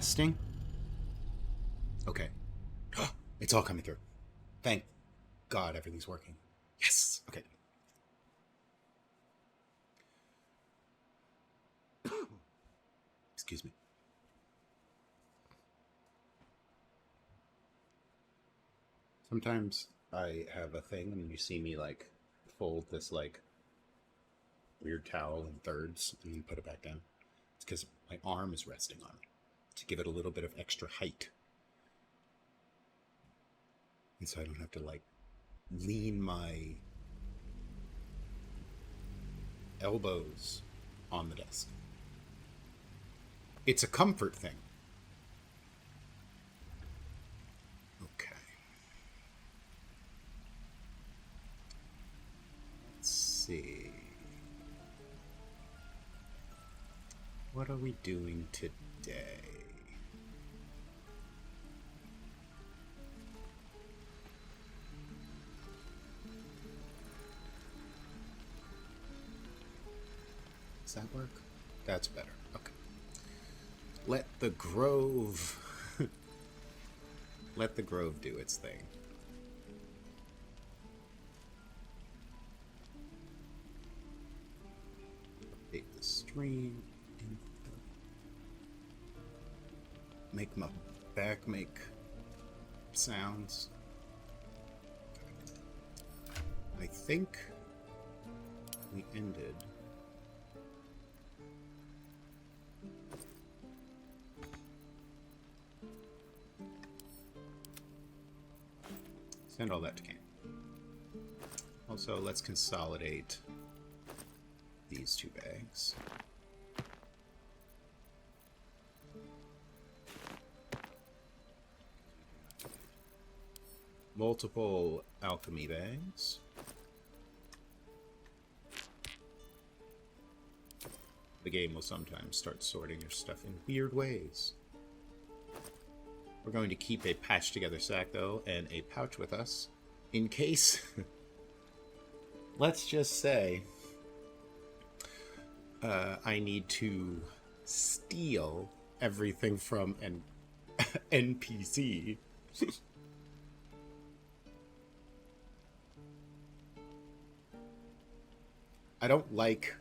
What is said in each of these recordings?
Sting. Okay. It's all coming through. Thank God everything's working. Yes. Okay. Excuse me. Sometimes I have a thing and you see me like fold this like weird towel in thirds and then put it back down. It's because my arm is resting on it to give it a little bit of extra height. And so I don't have to like lean my elbows on the desk. It's a comfort thing. Okay. Let's see. What are we doing today? Does that work? That's better. Okay. Let the grove let the grove do its thing. Update the stream. Make my back make sounds. I think we ended. Send all that to camp. Also, let's consolidate these two bags. Multiple alchemy bags. The game will sometimes start sorting your stuff in weird ways. We're going to keep a patched together sack, though, and a pouch with us, in case, let's just say, I need to steal everything from an NPC. I don't like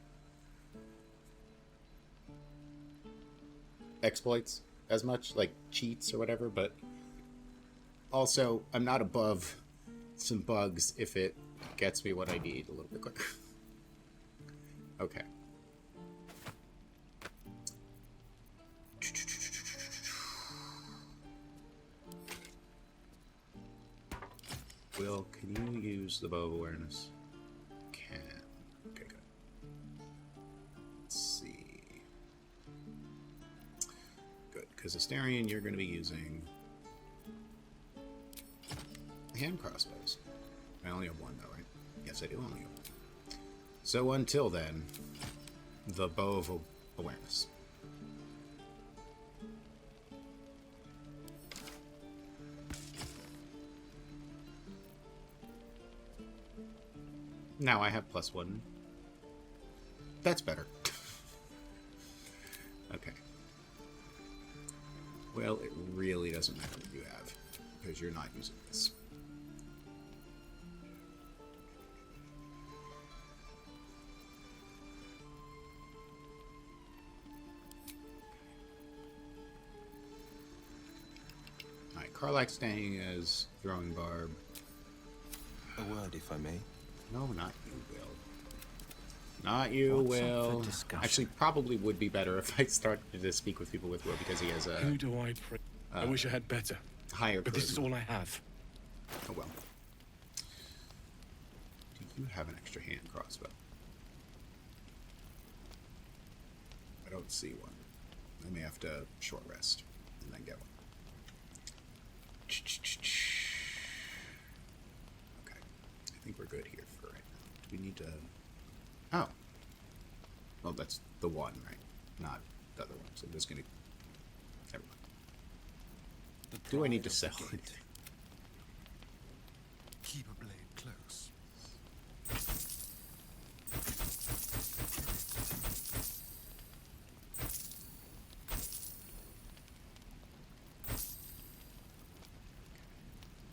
exploits as much, like cheats or whatever, but also I'm not above some bugs if it gets me what I need a little bit quicker. Okay. Will, can you use the bow of awareness? Can. Okay, good. Let's see. Good, because Astarion, you're going to be using hand crossbows. I only have one, though, right? Yes, I do only have one. So until then, the bow of awareness. Now I have +1. That's better. Okay. Well, it really doesn't matter what you have, because you're not using this. Alright, Karlak staying as throwing barb. A word, if I may. No, not you, Will. Not you, Will. Actually, probably would be better if I started to speak with people with Will, because he has a... Who do I pray? I wish I had better. Higher but charisma. This is all I have. Oh, well. Do you have an extra hand crossbow? I don't see one. I may have to short rest and then get one. Okay. I think we're good here for right now. Do we need to... Oh. Well, that's the one, right? Not the other one. So I'm just going to... Never mind. Do I need to sell it? Keep a blade close.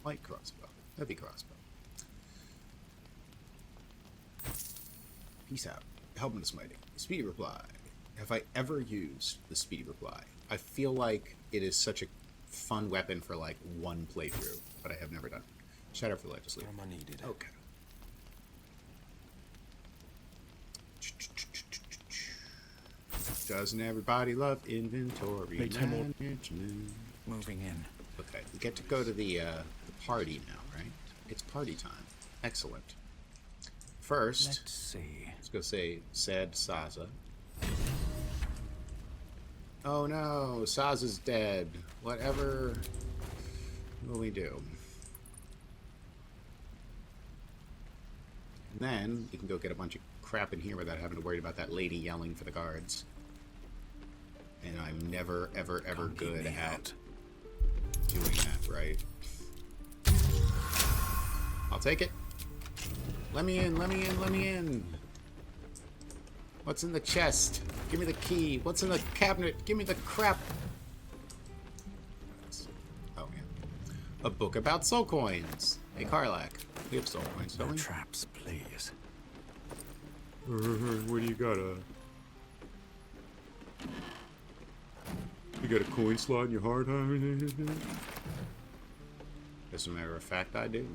Light crossbow. Heavy crossbow. Peace out. Helmet smiting. Speedy reply. Have I ever used the speedy reply? I feel like it is such a fun weapon for like one playthrough, but I have never done it. Shout out for legislature. Am I needed? Okay. Doesn't everybody love inventory management? Moving in. Okay, we get to go to the party now, right? It's party time. Excellent. First, Let's see. let's go say sad Saza. Oh no, Saza's dead. Whatever will we do? And then we can go get a bunch of crap in here without having to worry about that lady yelling for the guards. And I'm never, ever, ever good at doing that, right? I'll take it. Let me in, let me in, let me in. What's in the chest? Give me the key. What's in the cabinet? Give me the crap. Oh, yeah. A book about soul coins. Hey, Karlak. We have soul coins, don't No we? traps, please. What do you got? You got a coin slot in your heart, huh? As a matter of fact, I do.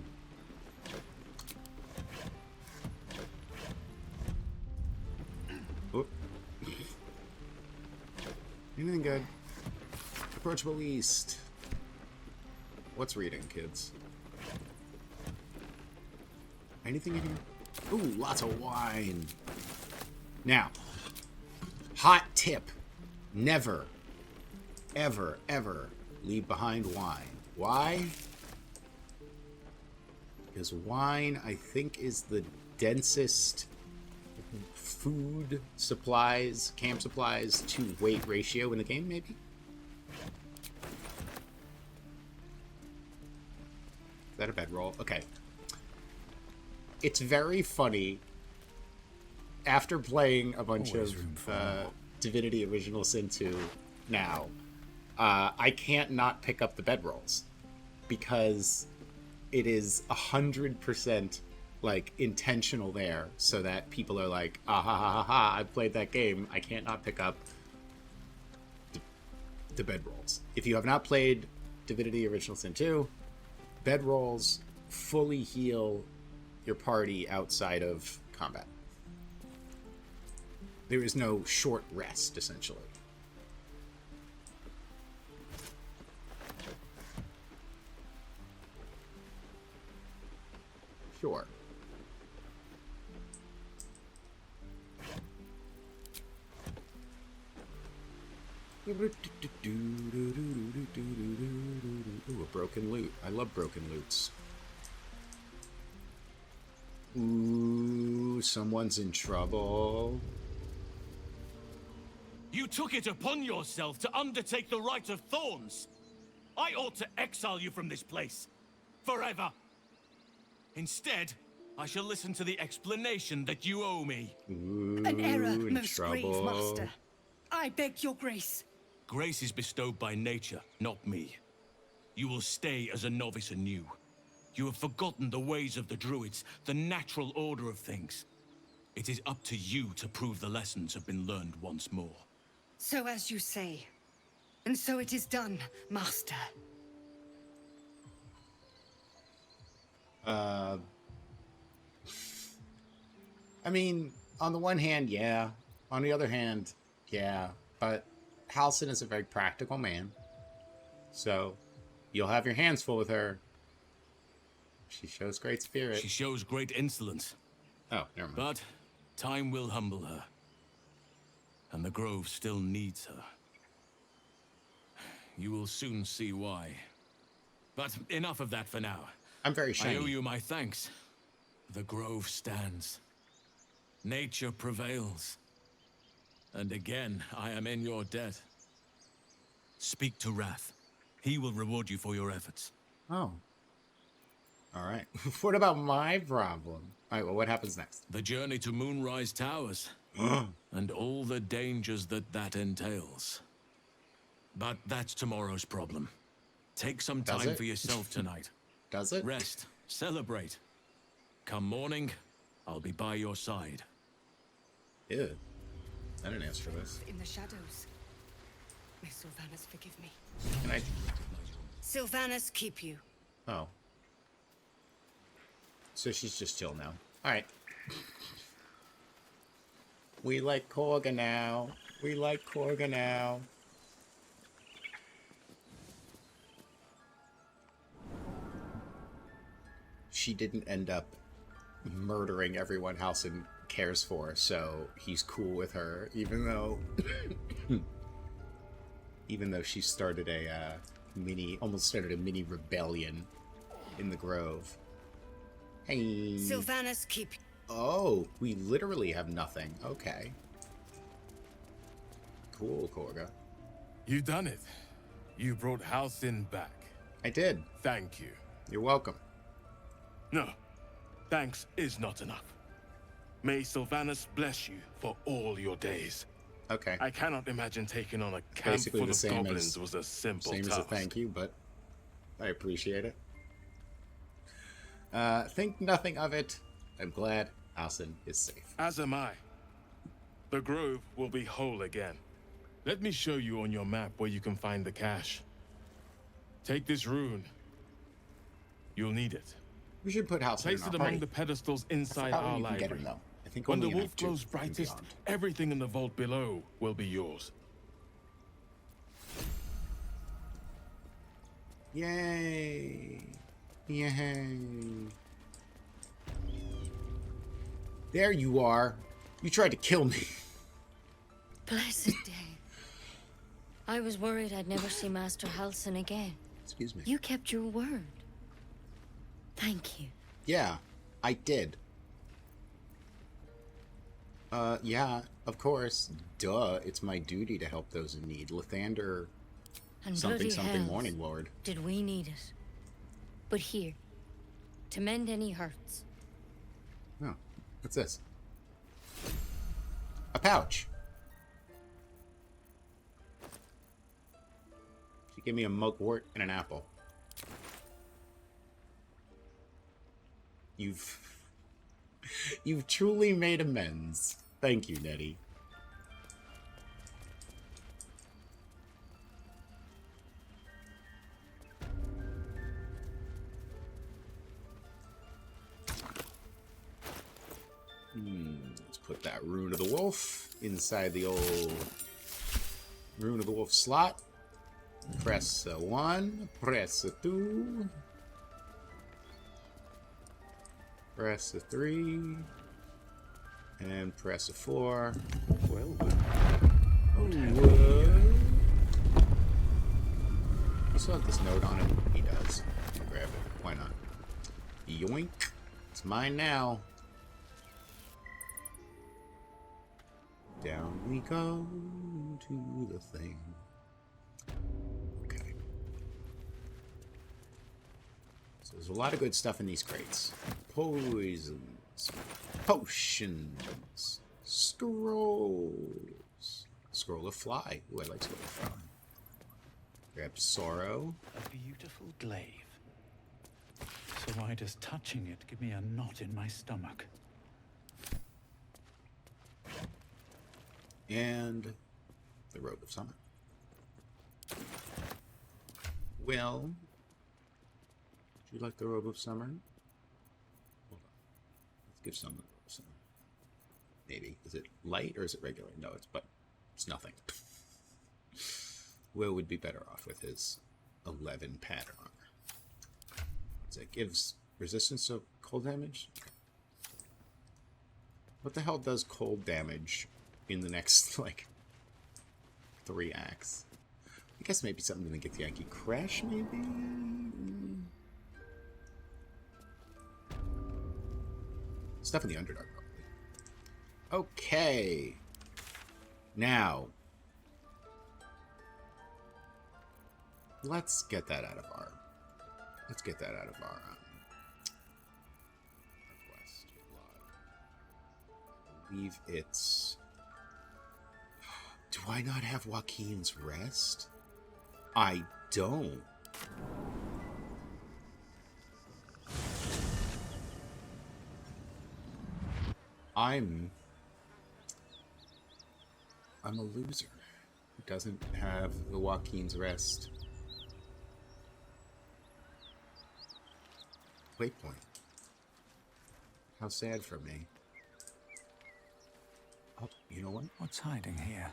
Oop. Anything good? Approachable east. What's reading, kids? Anything in here? Ooh, lots of wine. Now, hot tip. Never, ever, ever leave behind wine. Why? Because wine, I think, is the densest food supplies, camp supplies to weight ratio in the game, maybe? Is that a bad roll? Okay. It's very funny. After playing a bunch Always of room for more. Divinity Original Sin 2 now, I can't not pick up the bedrolls because it is 100% like intentional there, so that people are like, ah ha ha ha ha, I played that game, I can't not pick up the bedrolls. If you have not played Divinity Original Sin 2, bedrolls fully heal your party outside of combat. There is no short rest, essentially. Sure. Ooh, a broken loot. I love broken loots. Ooh, someone's in trouble. You took it upon yourself to undertake the Rite of Thorns. I ought to exile you from this place. Forever. Instead, I shall listen to the explanation that you owe me. Ooh, An error, in most grave trouble. master. I beg your grace. Grace is bestowed by nature, not me. You will stay as a novice anew. You have forgotten the ways of the druids, the natural order of things. It is up to you to prove the lessons have been learned once more. So as you say. And so it is done, master. I mean, on the one hand, yeah. On the other hand, yeah. But Halsin is a very practical man. So, you'll have your hands full with her. She shows great spirit. She shows great insolence, Oh, never mind. but time will humble her. And the Grove still needs her. You will soon see why. But enough of that for now. I'm very I shiny. owe you my thanks. The Grove stands. Nature prevails. And again, I am in your debt. Speak to Wrath. He will reward you for your efforts. Oh. Alright. What about my problem? Alright, well, what happens next? The journey to Moonrise Towers. And all the dangers that entails. But that's tomorrow's problem. Take some Does time it? for yourself tonight. does it? Rest. Celebrate. Come morning, I'll be by your side. Ew. I didn't ask for this. In the shadows. May Sylvanas forgive me. Can I? Sylvanas keep you. Oh. So she's just chill now. Alright. We like Korga now. We like Korga now. She didn't end up murdering everyone Halsin cares for, so he's cool with her, even though she started a almost started a mini rebellion in the Grove. Hey. Sylvanas keep. Oh, we literally have nothing. Okay. Cool, Korga. You done it. You brought Halcyon back. I did. Thank you. You're welcome. No, thanks is not enough. May Sylvanas bless you for all your days. Okay. I cannot imagine taking on a camp Basically full the of same goblins as- was a simple Same task. as a thank you, but I appreciate it. Think nothing of it. I'm glad Halsin is safe. As am I. The grove will be whole again. Let me show you on your map where you can find the cache. Take this rune. You'll need it. We should put Halsin Place in it our among party. the pedestals I inside forgot our when you can get library. him, though. I think When only the in wolf Act 2 glows and brightest, beyond. everything in the vault below will be yours. Yay! Yay! There you are. You tried to kill me. Blessed day. I was worried I'd never see Master Halsin again. Excuse me. You kept your word. Thank you. Yeah, I did. Yeah, of course. Duh, it's my duty to help those in need. Lathander, And something, bloody something, hells, Morninglord. did we need it? But here, to mend any hurts. Oh, what's this? A pouch. She gave me a mugwort and an apple. You've truly made amends. Thank you, Nettie. Let's put that Rune of the Wolf inside the old Rune of the Wolf slot. Press a 1, press a 2, press a 3, and press a 4. Well, Oh, you still have this note on him? He does. I'll grab it. Why not? Yoink. It's mine now. Down we go to the thing. Okay. So there's a lot of good stuff in these crates. Poisons. Potions. Scrolls. Scroll of Fly. Ooh, I like Scroll of Fly. Grab Sorrow. a beautiful glaive. So why does touching it give me a knot in my stomach? And the Robe of Summer. Well, would you like the Robe of Summer? Hold on. Let's give someone the Robe of Summer. Maybe. Is it light or is it regular? No, it's nothing. Will would be better off with his 11 pattern armor. So it gives resistance to cold damage. What the hell does cold damage in the next, like, 3 acts? I guess maybe something to get the Yankee Crash, maybe? Stuff in the Underdark, probably. Okay. Now, let's get that out of our... quest log. I believe it's... Do I not have Joaquin's Rest? I don't. I'm a loser who doesn't have the Joaquin's Rest waypoint. How sad for me. Oh, you know what? What's hiding here?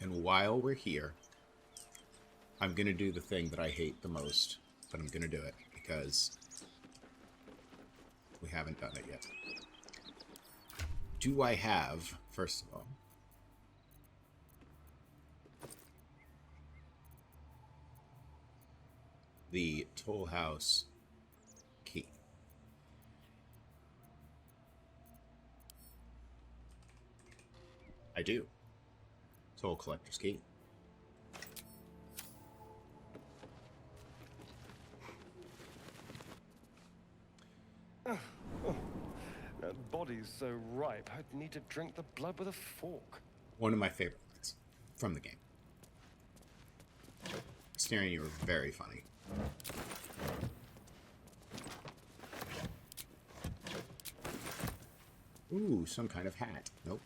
And while we're here, I'm going to do the thing that I hate the most, but I'm going to do it because we haven't done it yet. Do I have, first of all, the Toll House key? I do. Toll Collector's key. That body's so ripe, I'd need to drink the blood with a fork. One of my favorite lines from the game. Staring, you were very funny. Ooh, some kind of hat. Nope.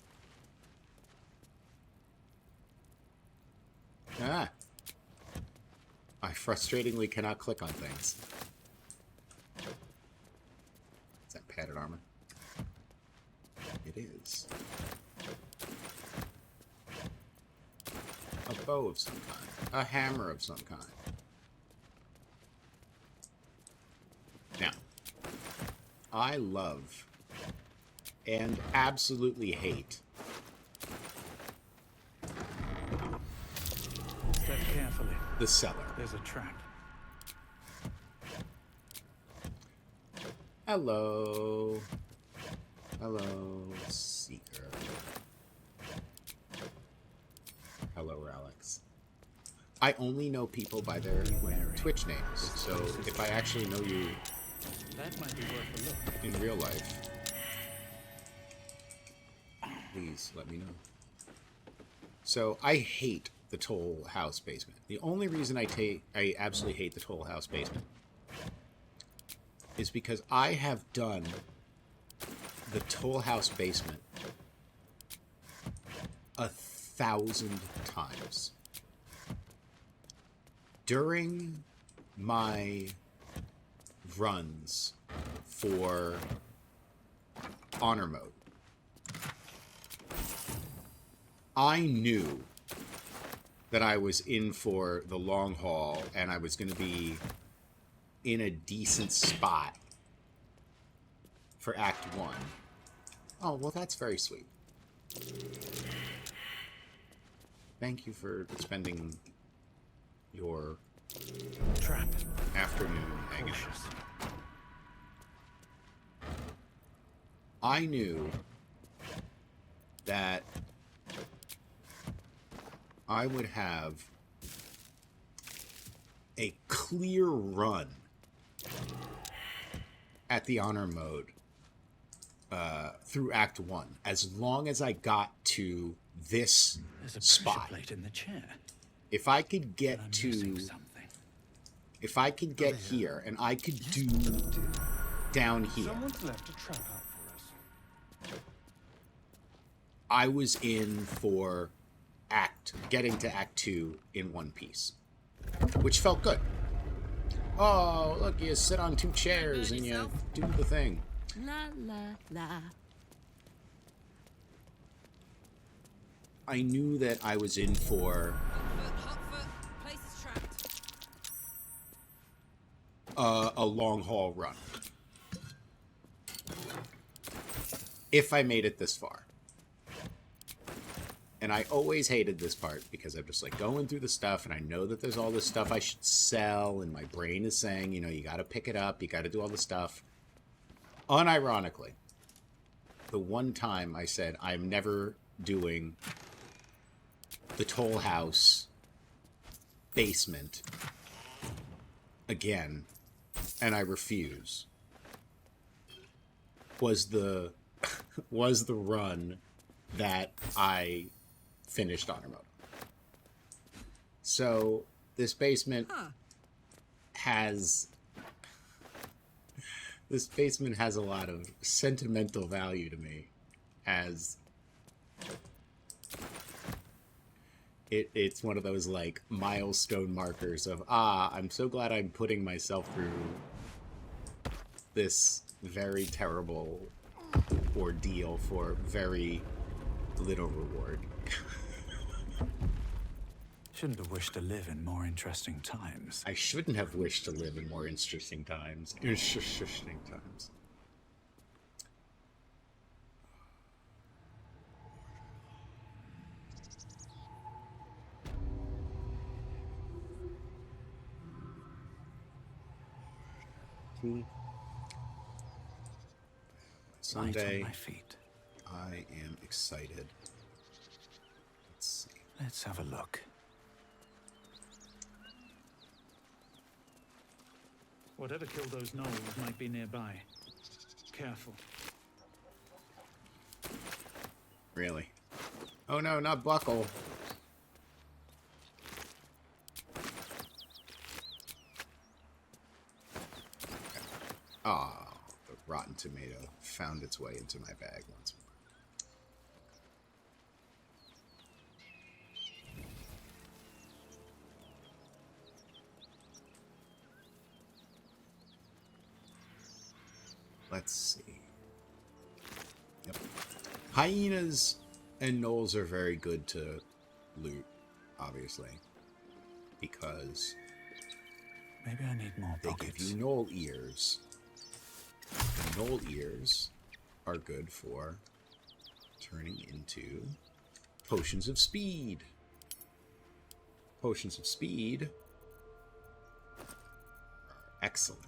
Ah! I frustratingly cannot click on things. Is that padded armor? It is. A bow of some kind. A hammer of some kind. Now, I love and absolutely hate Step carefully. the cellar. There's a trap. Hello. Hello, Seeker. Hello, Alex. I only know people by their Twitch names, so if I actually know you That might be worth a look. in real life, please let me know. So I hate the Toll House basement. The only reason I absolutely hate the Toll House basement is because I have done the Toll House basement 1,000 times. During my runs for honor mode, I knew that I was in for the long haul and I was going to be in a decent spot for Act 1. Oh, well, that's very sweet. Thank you for spending your Trap. afternoon hanging out. Cautious. I knew that I would have a clear run at the honor mode through Act 1, as long as I got to this There's a spot. pressure plate in the chair. If I could get I'm to, missing something. if I could get here, and I could do down here, Someone's left a trap out for us. I was in for getting to Act 2 in one piece, which felt good. Oh, look, you sit on 2 chairs and you do the thing. La la la. I knew that I was in for Place is trapped. a long haul run. If I made it this far. And I always hated this part because I'm just like going through the stuff and I know that there's all this stuff I should sell and my brain is saying, you know, you got to pick it up, you got to do all the stuff. Unironically, the one time I said I'm never doing the Toll House basement again, and I refuse, was the run that I finished honor mode. So this basement has a lot of sentimental value to me as it's one of those like milestone markers of I'm so glad I'm putting myself through this very terrible ordeal for very little reward. Shouldn't have wished to live in more interesting times. I shouldn't have wished to live in more interesting times. Interesting times. Sunday. Light on my feet. I am excited. Let's see. Let's have a look. Whatever killed those gnolls might be nearby. Careful. Really? Oh no, not Buckle. Ah, the rotten tomato found its way into my bag once more. Let's see. Yep. Hyenas and gnolls are very good to loot, obviously, because maybe I need more they pockets. give you gnoll ears. And gnoll ears are good for turning into potions of speed. Potions of speed are excellent.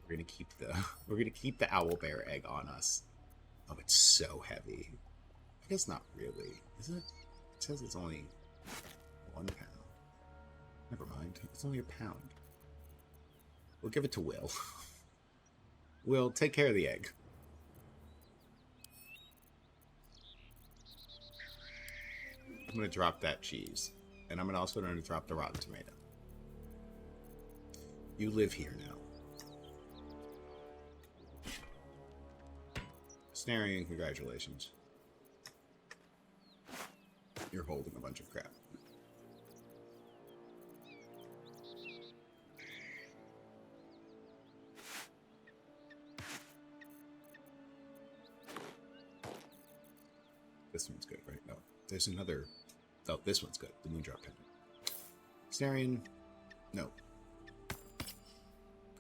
We're gonna keep the owlbear egg on us. Oh, it's so heavy. I guess not really, is it? It says it's only 1 pound. Never mind. It's only a pound. We'll give it to Will. Will, take care of the egg. I'm gonna drop that cheese, and I'm also gonna drop the rotten tomato. You live here now. Snarian, congratulations. You're holding a bunch of crap. This one's good, right? No, there's another. Oh, this one's good. The Moondrop Pendant. Snarian, no.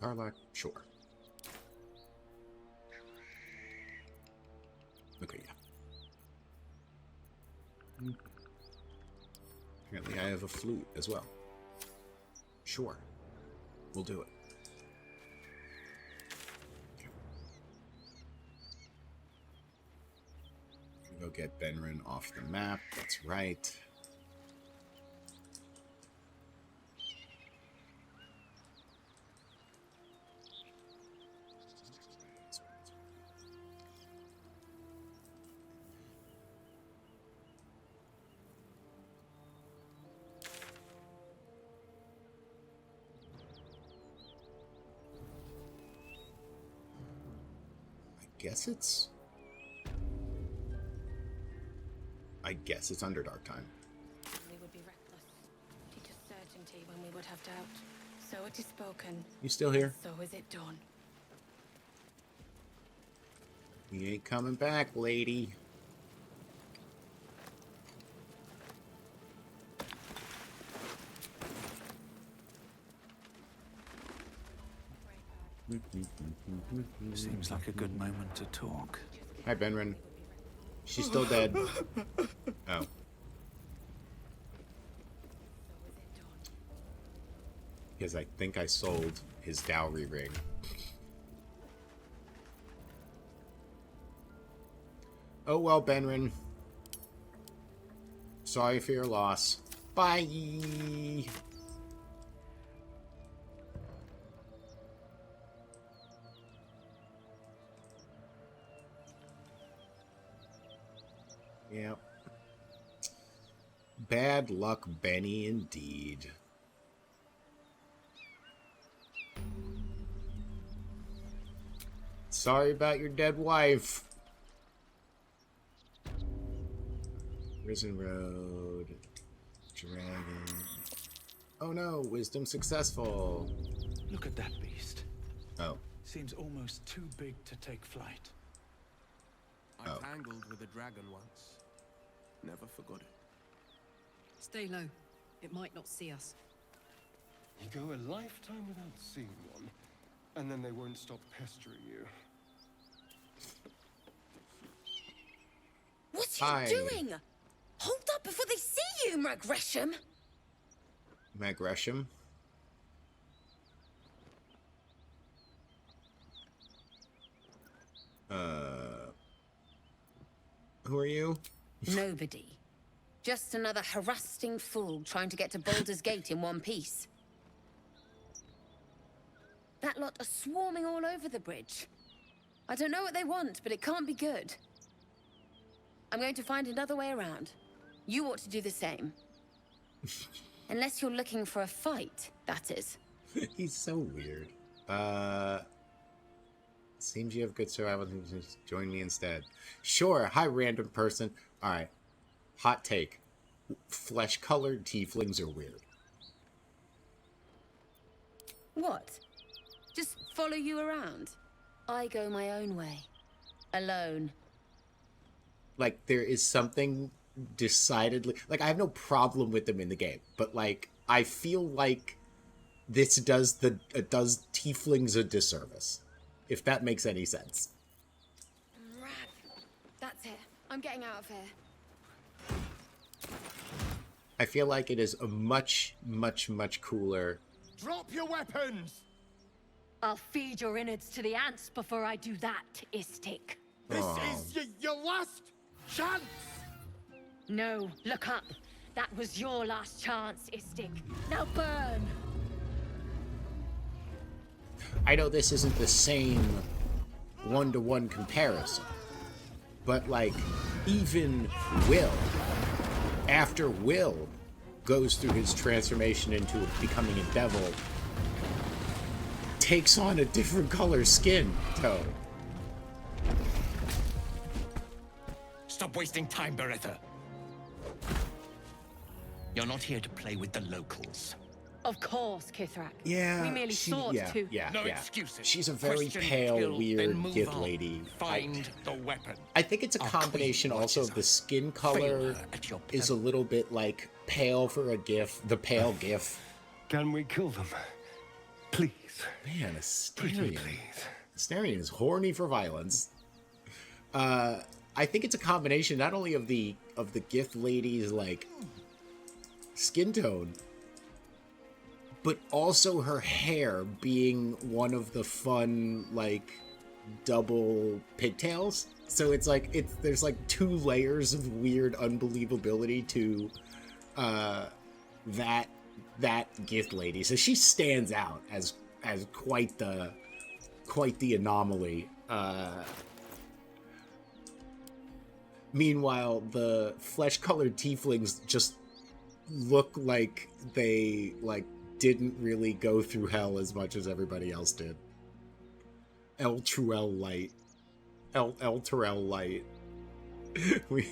Karlak, sure. Okay, yeah. Apparently I have a flute as well. Sure. We'll do it. Okay. Go get Behlring off the map. That's right. I guess it's Underdark time. We would be reckless. Teach us certainty when we would have doubt. So it is spoken. You still here? So is it done. You ain't coming back, lady. Seems like a good moment to talk. Hi, Behlring. She's still dead. Oh. Because I think I sold his dowry ring. Oh well, Behlring. Sorry for your loss. Bye. Yep. Bad luck, Benny, indeed. Sorry about your dead wife. Risen Road. Dragon. Oh no, wisdom successful. Look at that beast. Oh. Seems almost too big to take flight. I tangled with a dragon once. Never forgot it. Stay low. It might not see us. You go a lifetime without seeing one, and then they won't stop pestering you. What are you doing? Hold up before they see you, Gresham. Gresham? Who are you? Nobody. Just another harassing fool trying to get to Baldur's Gate in one piece. That lot are swarming all over the bridge. I don't know what they want, but it can't be good. I'm going to find another way around. You ought to do the same. Unless you're looking for a fight, that is. He's so weird. Seems you have good survival. Join me instead. Sure. Hi, random person. All right. Hot take. Flesh-colored tieflings are weird. What? Just follow you around? I go my own way. Alone. Like, there is something decidedly... Like, I have no problem with them in the game. But, like, I feel like this does tieflings a disservice. If that makes any sense. That's it. I'm getting out of here. I feel like it is a much, much, much cooler... Drop your weapons! I'll feed your innards to the ants before I do that, Istik. This is your last chance! No, look up. That was your last chance, Istik. Now burn! I know this isn't the same one-to-one comparison, but, like, even Will, after Will goes through his transformation into becoming a devil, takes on a different color skin tone. Stop wasting time, Beretta. You're not here to play with the locals. Of course, Kithrak. Yeah, We merely sought to... No excuses. She's a very Question, pale, kill, weird then move Gith on. lady. Find the weapon. I think it's a combination also of the skin color is a little bit like pale for a Gith, the pale Gith. Can we kill them? Please. Man, Pretty Asterion. please. Asterion is horny for violence. I think it's a combination not only of the Gith lady's like skin tone, but also her hair being one of the fun like double pigtails. So it's like there's like two layers of weird unbelievability to that Gith lady. So she stands out as quite the anomaly. Meanwhile, the flesh-colored tieflings just look like they didn't really go through hell as much as everybody else did. El Terrell light. We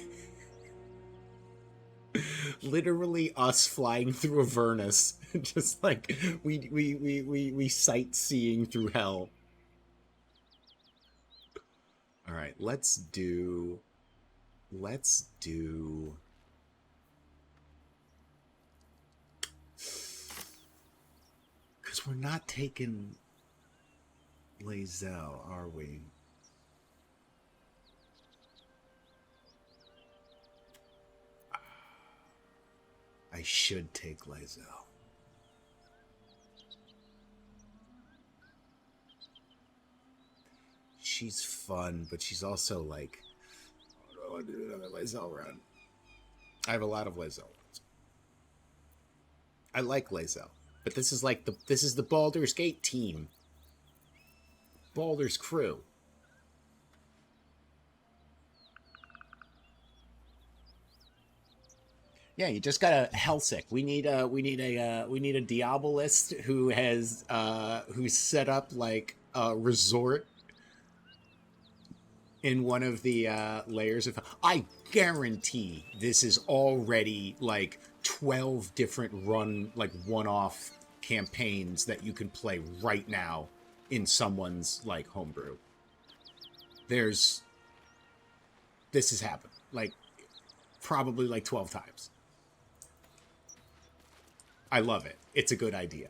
literally us flying through Avernus, just like we sightseeing through hell. All right, let's do. Because we're not taking Lae'zel, are we? I should take Lae'zel. She's fun, but she's also like, I want to do another Lae'zel run. I have a lot of Lae'zel runs. I like Lae'zel, but this is like the Baldur's Gate team. Baldur's crew. Yeah, you just got a Hellsick. We need a Diabolist who has who's set up like a resort in one of the layers of... I guarantee this is already like 12 different one-off campaigns that you can play right now in someone's like homebrew. This has happened like probably like 12 times. I love it. It's a good idea.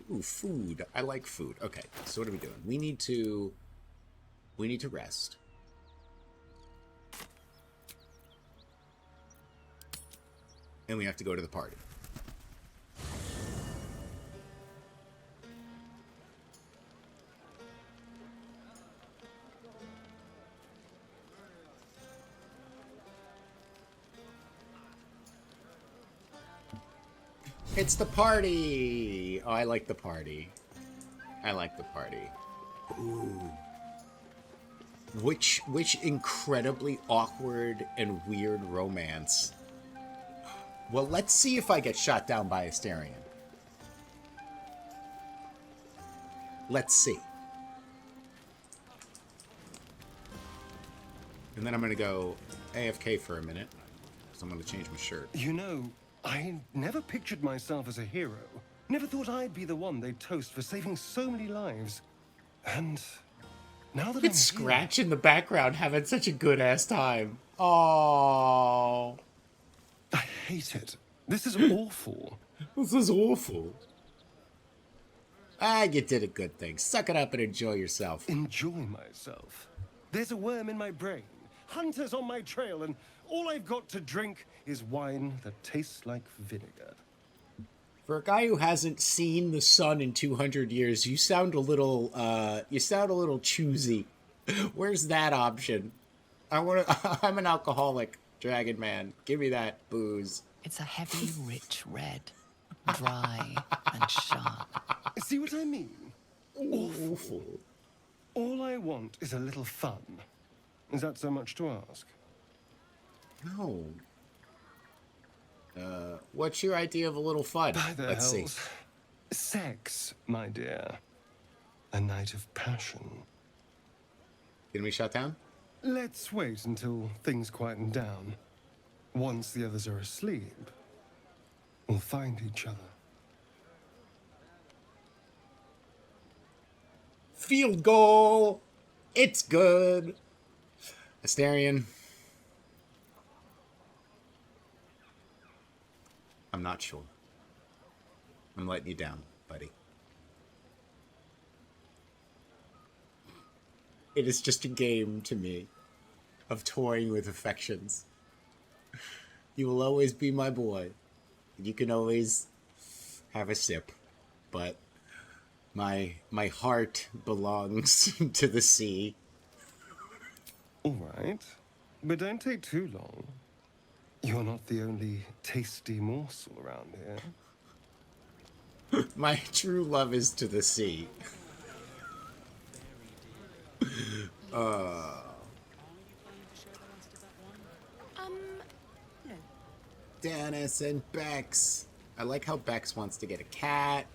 Ooh, food. I like food. Okay, so what are we doing? We need to rest. And we have to go to the party. It's the party! Oh, I like the party. I like the party. Ooh. Which incredibly awkward and weird romance. Well, let's see if I get shot down by Astarion. Let's see. And then I'm going to go AFK for a minute. So I'm going to change my shirt. You know, I never pictured myself as a hero. Never thought I'd be the one they'd toast for saving so many lives. And now that it's Scratch in the background having such a good-ass time. Oh. I hate it. This is awful. This is awful. Ah, you did a good thing. Suck it up and enjoy yourself. Enjoy myself? There's a worm in my brain, hunters on my trail, and all I've got to drink is wine that tastes like vinegar. For a guy who hasn't seen the sun in 200 years, you sound a little choosy. Where's that option? I'm an alcoholic, dragon man. Give me that booze. It's a heavy, rich red. Dry and sharp. See what I mean? Awful. All I want is a little fun. Is that so much to ask? No. What's your idea of a little fun? By the Let's see. hells. Sex, my dear. A night of passion. Gonna be shut down? Let's wait until things quieten down. Once the others are asleep, we'll find each other. Field goal! It's good! Astarion. I'm not sure. I'm letting you down, buddy. It is just a game to me of toying with affections. You will always be my boy. You can always have a sip, but my heart belongs to the sea. All right, but don't take too long. You're not the only tasty morsel around here. My true love is to the sea. No. Dennis and Bex. I like how Bex wants to get a cat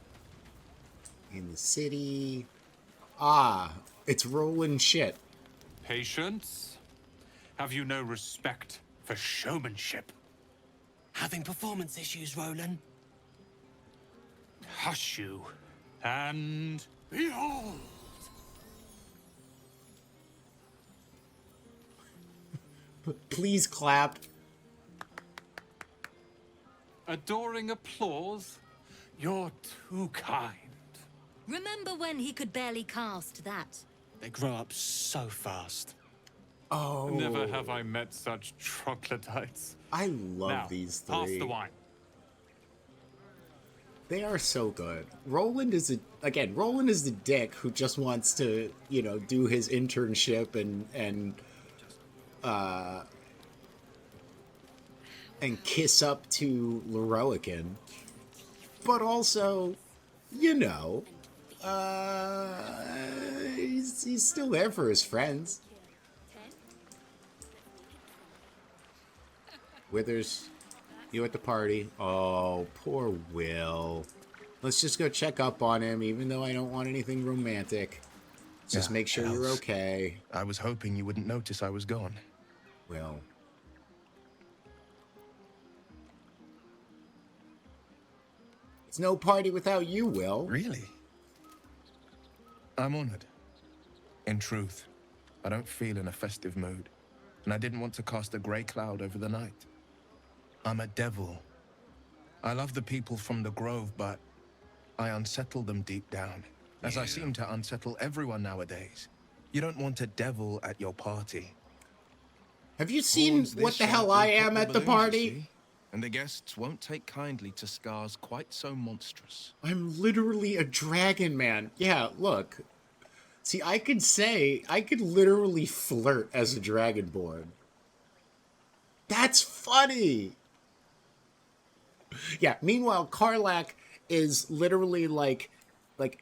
in the city. Ah, it's rolling shit. Patience? Have you no respect for showmanship? Having performance issues, Roland? Hush you, and behold! Please clap. Adoring applause? You're too kind. Remember when he could barely cast that? They grow up so fast. Oh. Never have I met such troglodytes. I love now, these three. Pass the wine. They are so good. Roland is the dick who just wants to, do his internship and kiss up to Leroican. But also, he's still there for his friends. You at the party? Oh, poor Will. Let's just go check up on him, even though I don't want anything romantic. Just make sure you're okay. I was hoping you wouldn't notice I was gone. Will. It's no party without you, Will. Really? I'm honored. In truth, I don't feel in a festive mood, and I didn't want to cast a grey cloud over the night. I'm a devil. I love the people from the Grove, but I unsettle them deep down, as I seem to unsettle everyone nowadays. You don't want a devil at your party. Have you seen what the hell I am at the party? And the guests won't take kindly to scars quite so monstrous. I'm literally a dragon man. Yeah, look. See, I could literally flirt as a dragonborn. That's funny. Yeah, meanwhile, Karlach is literally like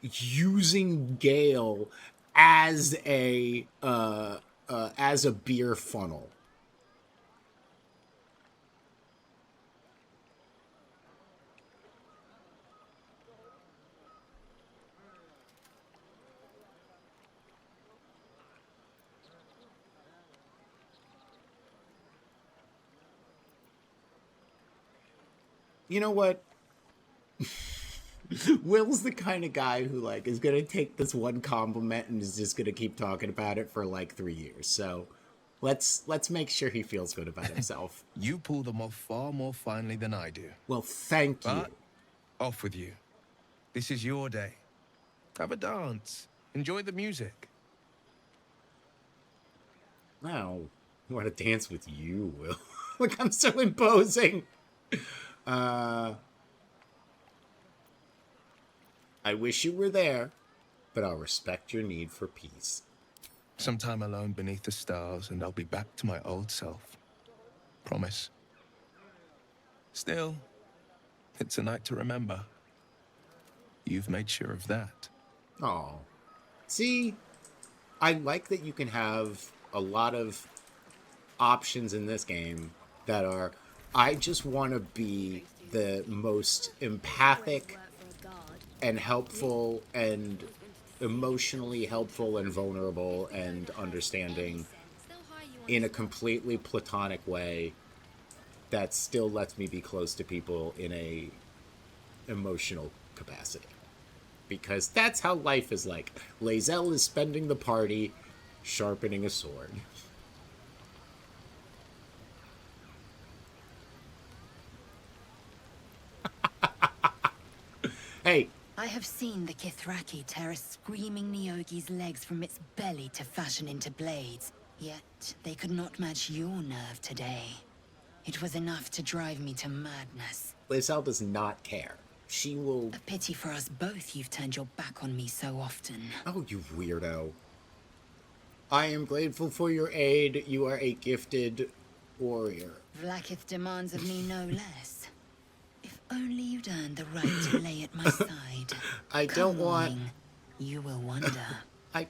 using Gale as a beer funnel. You know what? Will's the kind of guy who like is gonna take this one compliment and is just gonna keep talking about it for like 3 years. So let's make sure he feels good about himself. You pull them off far more finely than I do. Well, thank you. But off with you. This is your day. Have a dance. Enjoy the music. Wow. I want to dance with you, Will. Look, I'm so imposing. I wish you were there, but I'll respect your need for peace. Some time alone beneath the stars, and I'll be back to my old self. Promise. Still, it's a night to remember. You've made sure of that. Oh. See, I like that you can have a lot of options in this game that are, I just want to be the most empathic and helpful and emotionally helpful and vulnerable and understanding in a completely platonic way that still lets me be close to people in a emotional capacity. Because that's how life is like. Lae'zel is spending the party sharpening a sword. Hey. I have seen the Kithraki tear a screaming Neogi's legs from its belly to fashion into blades. Yet, they could not match your nerve today. It was enough to drive me to madness. Lae'zel does not care. She will... A pity for us both you've turned your back on me so often. Oh, you weirdo. I am grateful for your aid. You are a gifted warrior. Vlaakith demands of me no less. If only you'd earned the right to lay at my side. I don't want... You will wonder.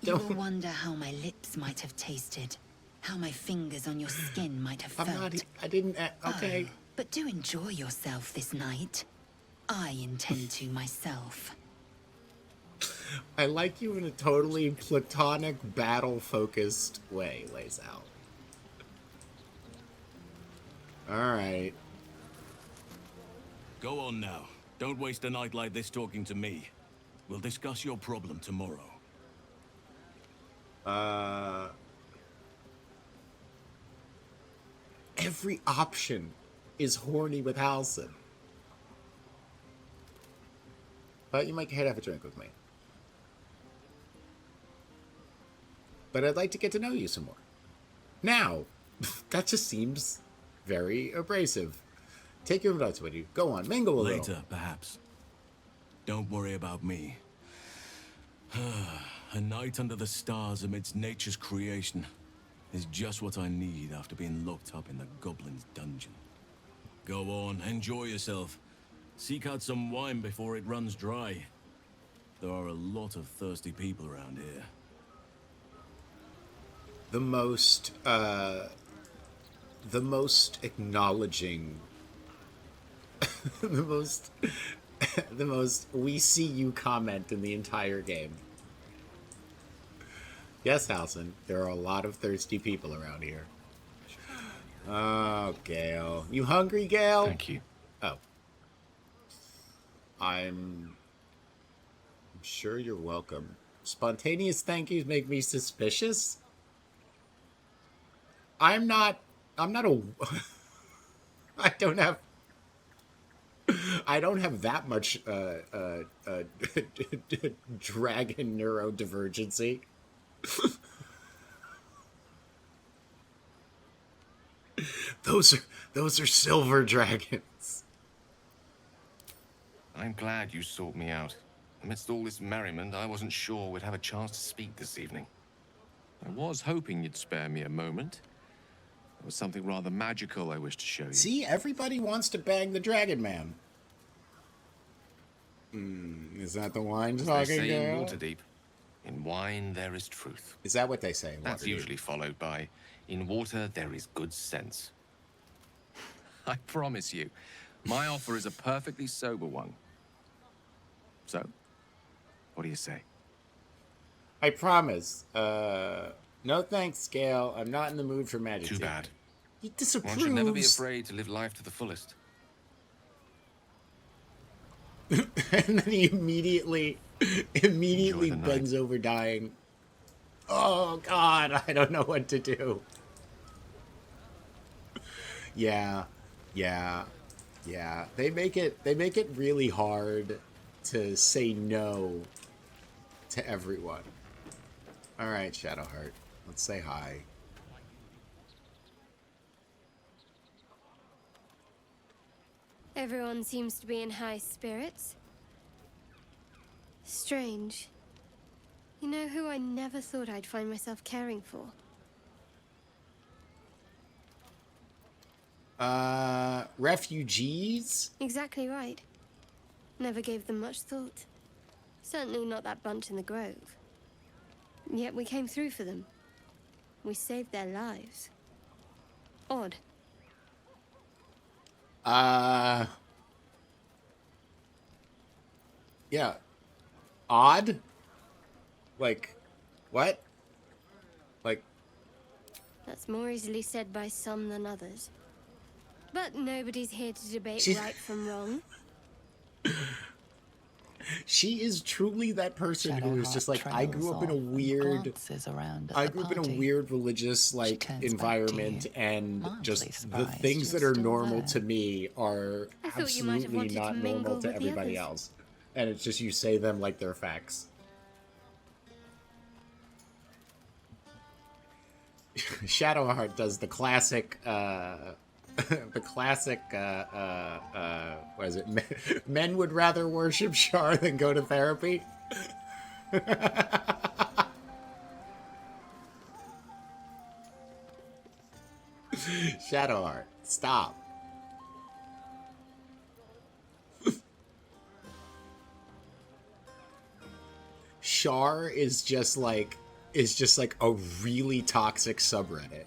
You will wonder how my lips might have tasted. How my fingers on your skin might have felt. I didn't... Okay. Oh, but do enjoy yourself this night. I intend to myself. I like you in a totally platonic, battle-focused way, Lae'zel. Alright. Go on now. Don't waste a night like this talking to me. We'll discuss your problem tomorrow. Every option is horny with Halsin. But you might care to have a drink with me. But I'd like to get to know you some more. Now, that just seems very abrasive. Take your nuts with you. Go on, mingle a little. Later, perhaps. Don't worry about me. A night under the stars amidst nature's creation is just what I need after being locked up in the goblin's dungeon. Go on, enjoy yourself. Seek out some wine before it runs dry. There are a lot of thirsty people around here. The most acknowledging the most the most "we see you" comment in the entire game. Yes, Halson, there are a lot of thirsty people around here. Oh, Gale. You hungry, Gale? Thank you. Oh. I'm sure you're welcome. Spontaneous thank yous make me suspicious? I'm not a... I don't have that much dragon neurodivergency. Those are silver dragons. I'm glad you sought me out. Amidst all this merriment, I wasn't sure we'd have a chance to speak this evening. I was hoping you'd spare me a moment. There was something rather magical I wished to show you. See, everybody wants to bang the Dragon Man. Is that the wine As talking, they say in girl? Waterdeep, in wine there is truth. Is that what they say in That's Waterdeep? usually followed by, in water there is good sense. I promise you, my offer is a perfectly sober one. So, what do you say? I promise. No thanks, Gale. I'm not in the mood for magic. Too bad. He disapproves. One should never be afraid to live life to the fullest. And then he immediately bends over dying. Oh, God, I don't know what to do. Yeah. They make it really hard to say no to everyone. All right, Shadowheart, let's say hi. Everyone seems to be in high spirits. Strange. You know who I never thought I'd find myself caring for? Refugees? Exactly right. Never gave them much thought. Certainly not that bunch in the grove. Yet we came through for them. We saved their lives. Odd. Yeah. Odd? Like, what? Like... That's more easily said by some than others. But nobody's here to debate right from wrong. She is truly that person who is just like, I grew up in a weird, religious like environment, and just the things that are normal to me are absolutely not normal to everybody else. And it's just you say them like they're facts. Shadowheart does the classic, what is it? Men would rather worship Shar than go to therapy. Shadowheart, stop. Shar is just like a really toxic subreddit.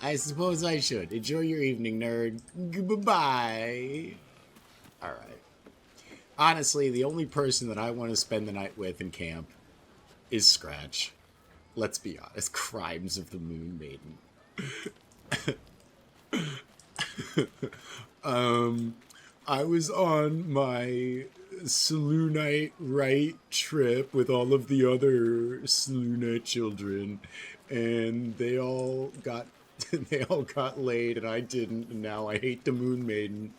I suppose I should. Enjoy your evening, nerd. Goodbye. Alright. Honestly, the only person that I want to spend the night with in camp is Scratch. Let's be honest. Crimes of the Moon Maiden. I was on my Selûnite Rite trip with all of the other Selûnite children, and they all got laid, and I didn't, and now I hate the Moon Maiden.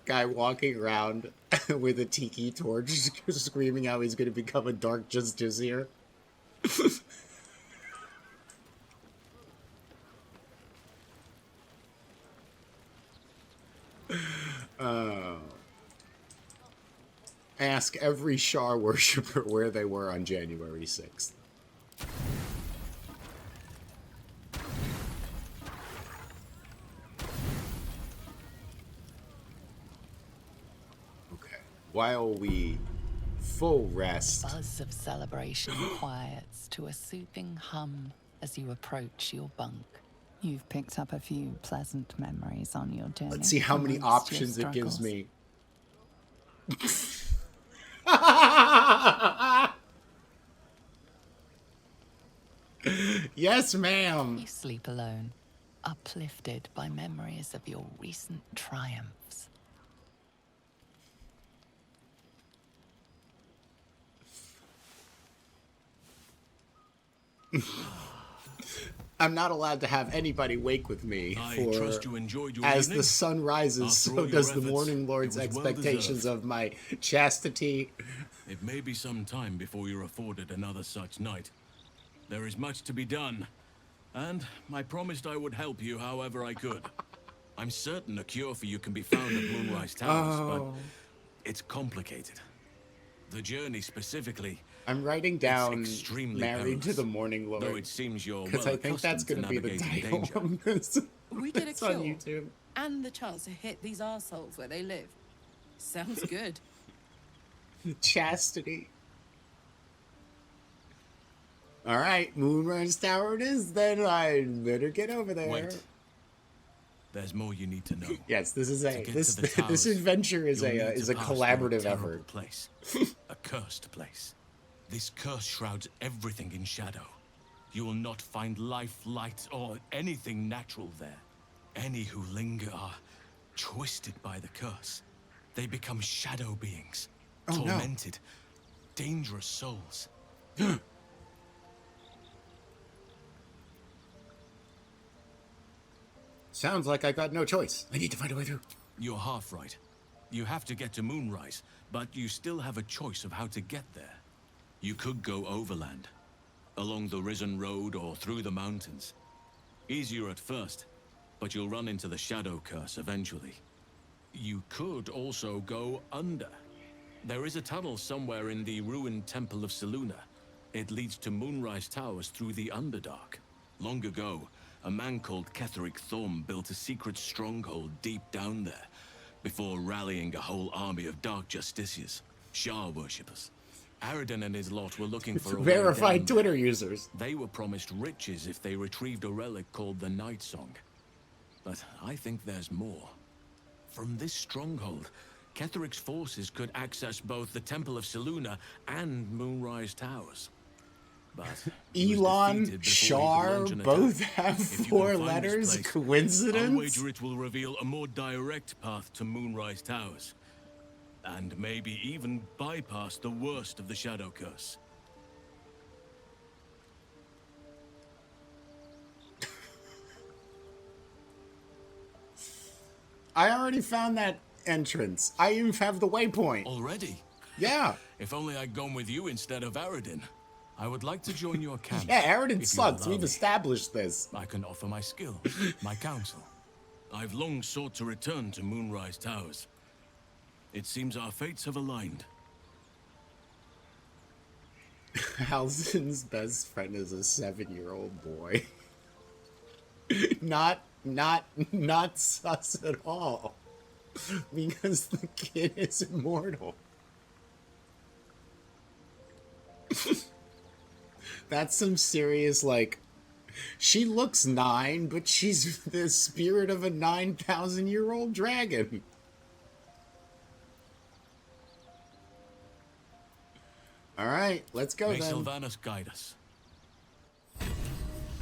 Guy walking around with a tiki torch, screaming how he's going to become a dark justiciar. Ask every Shar worshipper where they were on January 6th. while we full rest. Buzz of celebration quiets to a soothing hum as you approach your bunk. You've picked up a few pleasant memories on your journey. Let's see how many amongst your options it gives struggles. me. Yes, ma'am. You sleep alone, uplifted by memories of your recent triumphs. I'm not allowed to have anybody wake with me. I trust you enjoyed your as evening. the sun rises, After so all your does the efforts, Morninglord's it was well expectations deserved. of my chastity. It may be some time before you're afforded another such night. There is much to be done, and I promised I would help you however I could. I'm certain a cure for you can be found at Moonrise Towers, but it's complicated. The journey specifically. I'm writing down extremely Married to perilous, the Morninglord. though it seems you're Because well I think that's accustomed going to be the navigating title danger. of this. We get a It's on cure YouTube. and the chance to hit these arseholes where they live. Sounds good. Chastity. All right, Moonrise Tower it is. Then I better get over there. Wait. There's more you need to know. Yes, this is a To get this to the towers, this adventure is you'll need a to pass through collaborative terrible effort. Place, a cursed place. This curse shrouds everything in shadow. You will not find life, light, or anything natural there. Any who linger are twisted by the curse. They become shadow beings, Oh, no. tormented, dangerous souls. Sounds like I got no choice. I need to find a way through. You're half right. You have to get to Moonrise, but you still have a choice of how to get there. You could go overland, along the Risen Road or through the mountains. Easier at first, but you'll run into the Shadow Curse eventually. You could also go under. There is a tunnel somewhere in the ruined Temple of Selûne. It leads to Moonrise Towers through the Underdark. Long ago, a man called Ketheric Thorm built a secret stronghold deep down there, before rallying a whole army of Dark Justiciars, Shah worshippers. Aridin and his lot were looking for a way Verified down Twitter there. users. They were promised riches if they retrieved a relic called the Night Song. But I think there's more. From this stronghold, Ketheric's forces could access both the Temple of Selûne and Moonrise Towers. But he was Elon, defeated before he could Shar, launch an both attack. have If you can 4 find this letters. place, Coincidence? I'll wager it will reveal a more direct path to Moonrise Towers. And maybe even bypass the worst of the Shadow Curse. I already found that entrance. I even have the waypoint. Already? Yeah. If only I'd gone with you instead of Aridin. I would like to join your camp. Yeah, Aridin if you sucks. allow We've me. established this. I can offer my skills, my counsel. I've long sought to return to Moonrise Towers. It seems our fates have aligned. Halsin's best friend is a 7-year-old boy. not sus at all. Because the kid is immortal. That's some serious, like, she looks 9, but she's the spirit of a 9,000-year-old dragon. All right, let's go May then. Sylvanas guide us.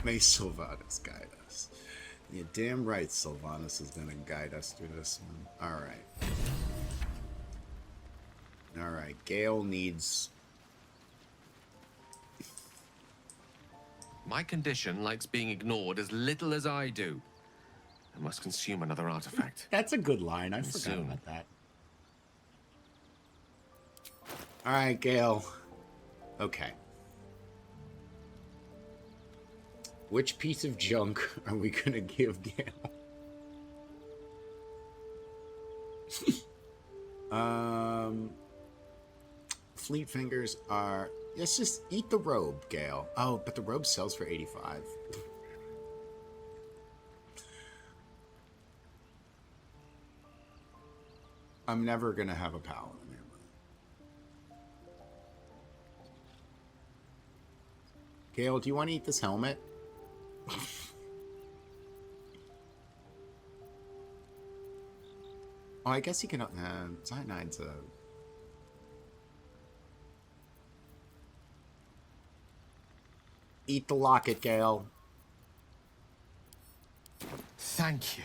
May Sylvanas guide us. You're damn right Sylvanas is going to guide us through this one. All right. All right, Gale needs... My condition likes being ignored as little as I do. I must consume another artifact. That's a good line. I forgot Soon. about that. All right, Gale. Okay. Which piece of junk are we going to give Gale? Fleet fingers are... Let's just eat the robe, Gale. Oh, but the robe sells for 85. I'm never going to have a paladin in my Gale, do you want to eat this helmet? Oh, I guess he can. Cyanide's a. Eat the locket, Gale. Thank you.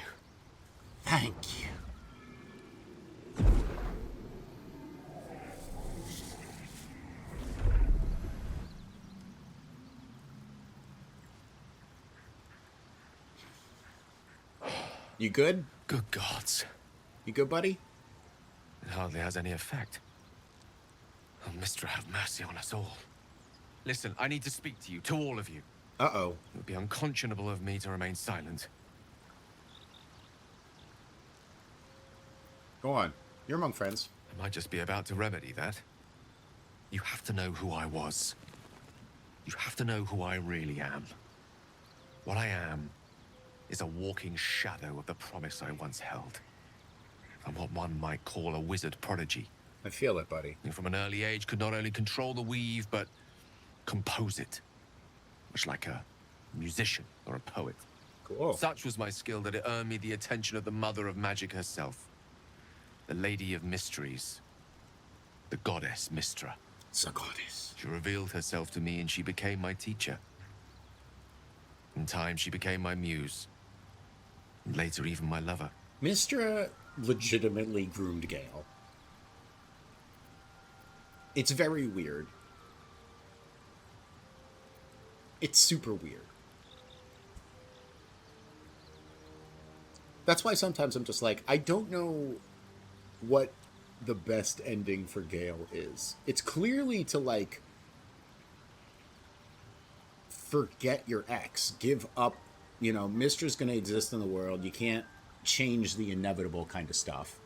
Thank you. You good? Good gods. You good, buddy? It hardly has any effect. Oh, Mistra, have mercy on us all. Listen, I need to speak to you, to all of you. Uh-oh. It would be unconscionable of me to remain silent. Go on. You're among friends. I might just be about to remedy that. You have to know who I was. You have to know who I really am. What I am is a walking shadow of the promise I once held. I'm what one might call a wizard prodigy. I feel it, buddy. Who from an early age could not only control the weave, but compose it. Much like a musician or a poet. Cool. Such was my skill that it earned me the attention of the mother of magic herself. The Lady of Mysteries. The goddess Mistra. The goddess. She revealed herself to me and she became my teacher. In time, she became my muse. And later, even my lover. Mistra legitimately groomed Gale. It's very weird. It's super weird. That's why sometimes I'm just like, I don't know what the best ending for Gale is. It's clearly to, like, forget your ex. Give up, you know, Mistra's gonna exist in the world. You can't change the inevitable kind of stuff.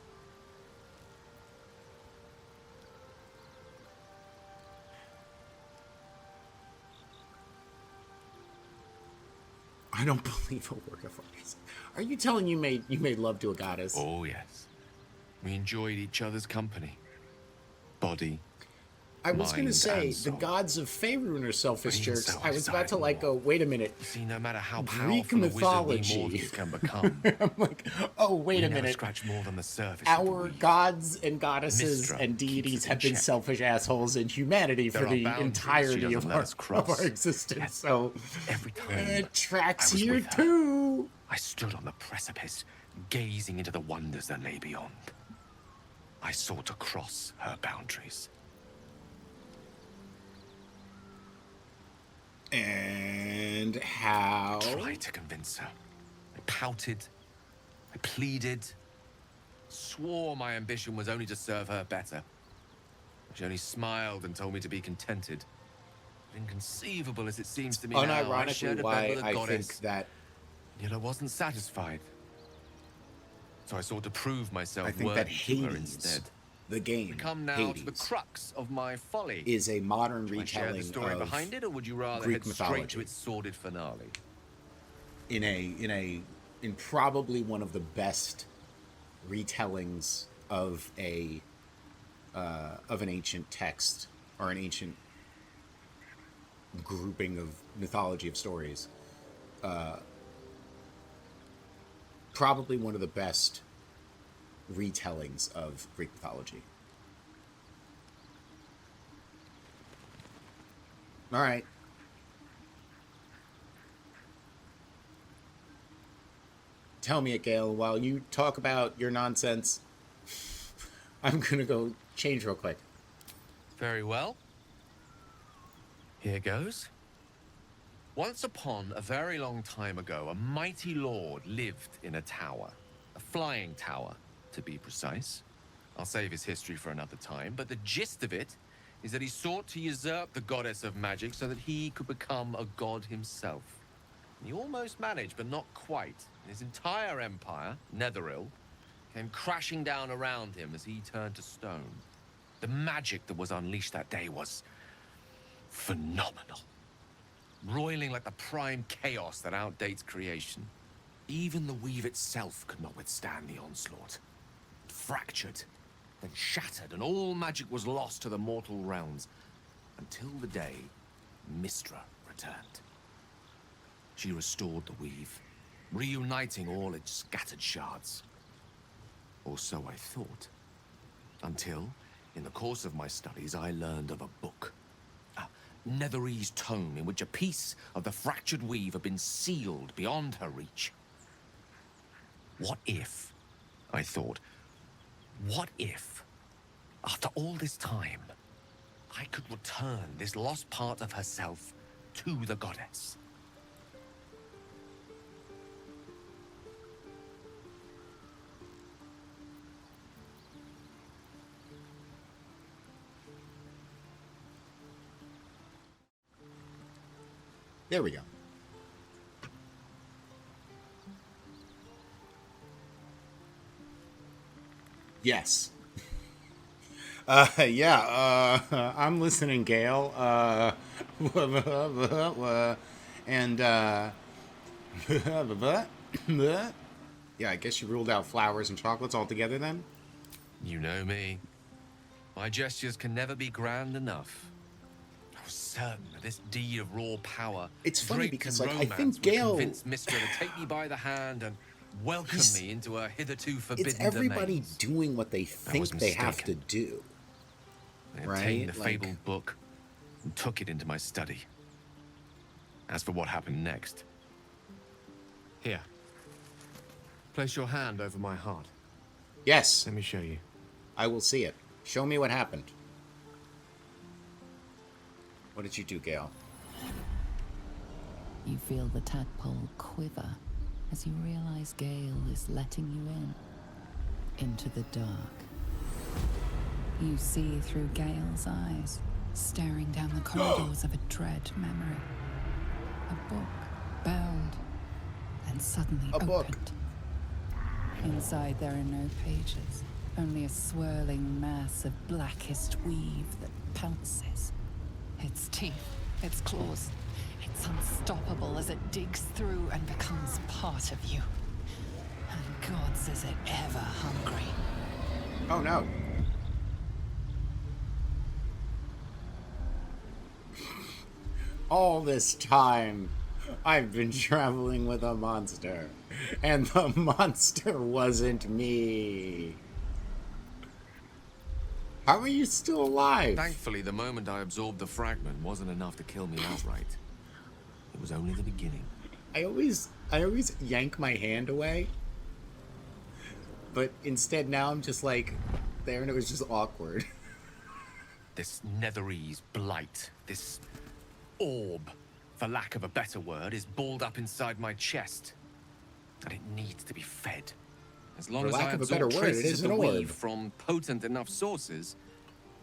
I don't believe a work of art. Are you telling you made love to a goddess? Oh, yes. We enjoyed each other's company. Body. I was going to mind, say, and the soul. gods of Faerun are selfish But even jerks. so, I was about to, desire like, go, wait a minute. See, no matter how Greek powerful a wizard we mythology. mortals can become, I'm like, oh, wait we a never minute. scratch more than the surface. of the Our weave. gods and goddesses Mistra and keeps deities it have in been check. selfish assholes in humanity There for are the boundaries she entirety doesn't of let our, us cross. of our existence. Yet, So, every time it tracks I was here with her, too. I stood on the precipice, gazing into the wonders that lay beyond. I sought to cross her boundaries. And how? I tried to convince her. I pouted. I pleaded. Swore my ambition was only to serve her better. She only smiled and told me to be contented. Inconceivable as it seems to me now, I shared Unironically, a bed why with a I goddess. think that Yet I wasn't satisfied. So I sought to prove myself I think that worthy to her Hades, instead. the game, We come now Hades, to the crux of my folly. is a modern Shall I share the retelling story of behind it, or would you rather Greek head straight mythology. to its sordid finale? in probably one of the best retellings of an ancient text or an ancient grouping of mythology of stories. Probably one of the best retellings of Greek mythology. All right. Tell me it, Gale. While you talk about your nonsense, I'm going to go change real quick. Very well. Here goes. Once upon a very long time ago, a mighty lord lived in a tower. A flying tower, to be precise. I'll save his history for another time, but the gist of it is that he sought to usurp the goddess of magic so that he could become a god himself. He almost managed, but not quite. His entire empire, Netheril, came crashing down around him as he turned to stone. The magic that was unleashed that day was phenomenal. Roiling like the prime chaos that outdates creation. Even the weave itself could not withstand the onslaught. It fractured, then shattered, and all magic was lost to the mortal realms. Until the day Mistra returned. She restored the weave, reuniting all its scattered shards. Or so I thought. Until, in the course of my studies, I learned of a book. A Netherese tome in which a piece of the fractured weave had been sealed beyond her reach. What if, I thought, what if, after all this time, I could return this lost part of herself to the goddess? There we go. Yes. Yeah, I'm listening, Gale. And, yeah, I guess you ruled out flowers and chocolates altogether then? You know me. My gestures can never be grand enough. I was certain that this deed of raw power, it's funny because, like, I romance, think would Gale convince Mistra to take me by the hand and welcome me into a hitherto forbidden It's everybody domains. doing what they think they have to do. I Right? obtained the Like- fabled book and took it into my study. As for what happened next, here, place your hand over my heart. Yes. Let me show you. I will see it. Show me what happened. What did you do, Gale? You feel the tadpole quiver as you realize Gale is letting you into the dark. You see through Gale's eyes, staring down the corridors of a dread memory. A book, bound, and suddenly opened. Inside there are no pages, only a swirling mass of blackest weave that pounces. Its teeth, its claws, it's unstoppable as it digs through and becomes part of you. And gods, is it ever hungry. Oh no. All this time, I've been traveling with a monster, and the monster wasn't me. How are you still alive? Thankfully, the moment I absorbed the fragment wasn't enough to kill me outright. It was only the beginning. I always yank my hand away, but instead now I'm just like there, and it was just awkward. This Netherese blight, this orb, for lack of a better word, is balled up inside my chest. And it needs to be fed. As long For as lack I of a absorb better word, it traces is of the an orb. weave from potent enough sources,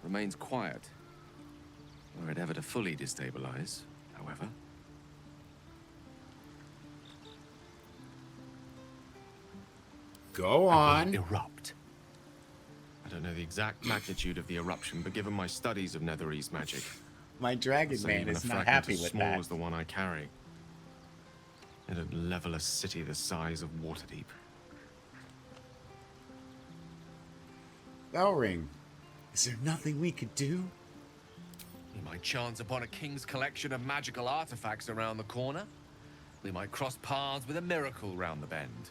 remains quiet. Were it ever to fully destabilize, however. Go on. Erupt. I don't know the exact magnitude of the eruption, but given my studies of Netherese magic, My dragon I'd say man even is a not fragment happy as with small that. as the one I carry, it'd level a city the size of Waterdeep. Behlring, is there nothing we could do? We might chance upon a king's collection of magical artifacts around the corner. We might cross paths with a miracle round the bend.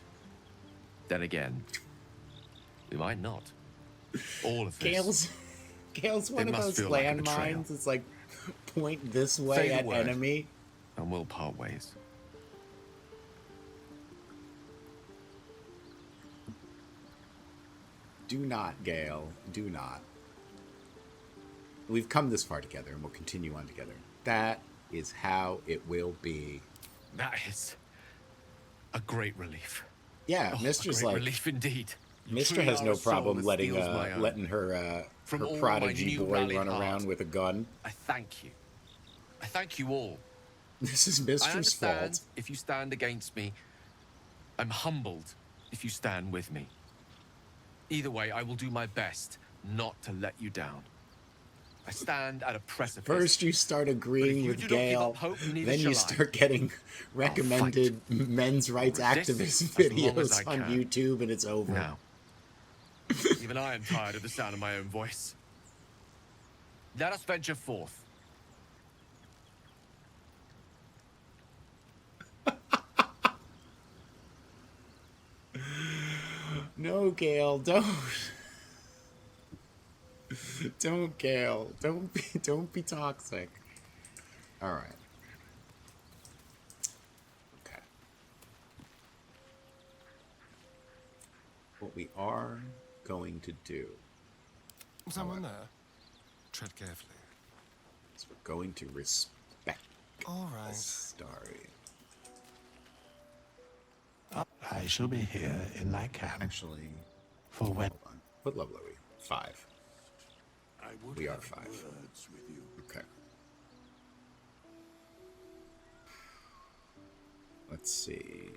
Then again, we might not. All of this. Gale's one It of must those feel like a betrayal. landmines. It's like point this way Say the at word, enemy. and we'll part ways. Do not, Gale. Do not. We've come this far together, and we'll continue on together. That is how it will be. That is a great relief. Yeah, Oh, Mister's a great like relief indeed. You Mister truly has are no a soul problem that letting steals my own. letting her From her all my prodigy new boy rallied run heart, around with a gun. I thank you. I thank you all. This is I Mister's understand fault. if you stand against me. I'm humbled if you stand with me. Either way, I will do my best not to let you down. I stand at a precipice. First, you start agreeing you with do not give Gale, up hope, neither then you shall I. start getting recommended men's rights resist activist as long as videos I on can. YouTube, and it's over. Now, even I am tired of the sound of my own voice. Let us venture forth. No, Gale, don't. Don't, Gale. Don't be toxic. All right. Okay. What we are going to do. Someone there? Tread carefully. Is we're going to respect All right. Starry. I shall be here in my camp. Actually, for when? Hold on. What level are we? 5. We are 5. Okay. Let's see.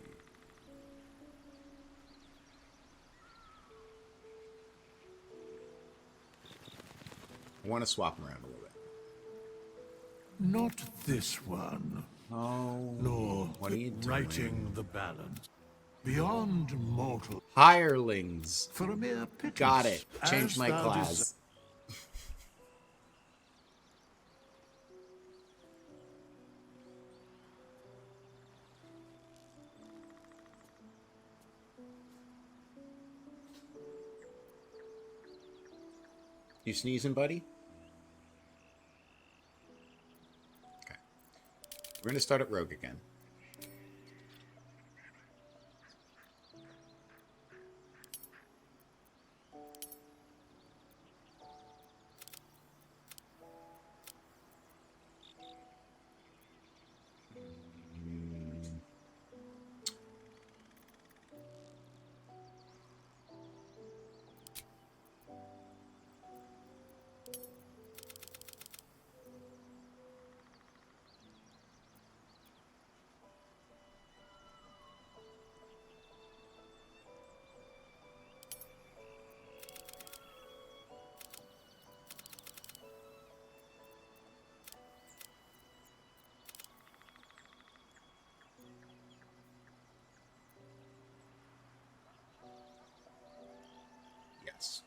I want to swap them around a little bit. Not this one. Oh, nor what are you doing? righting the balance. Beyond mortal. Hirelings. For a mere pittance. Got it. Change as my thou class. You sneezing, buddy? Okay. We're going to start at Rogue again. Yes.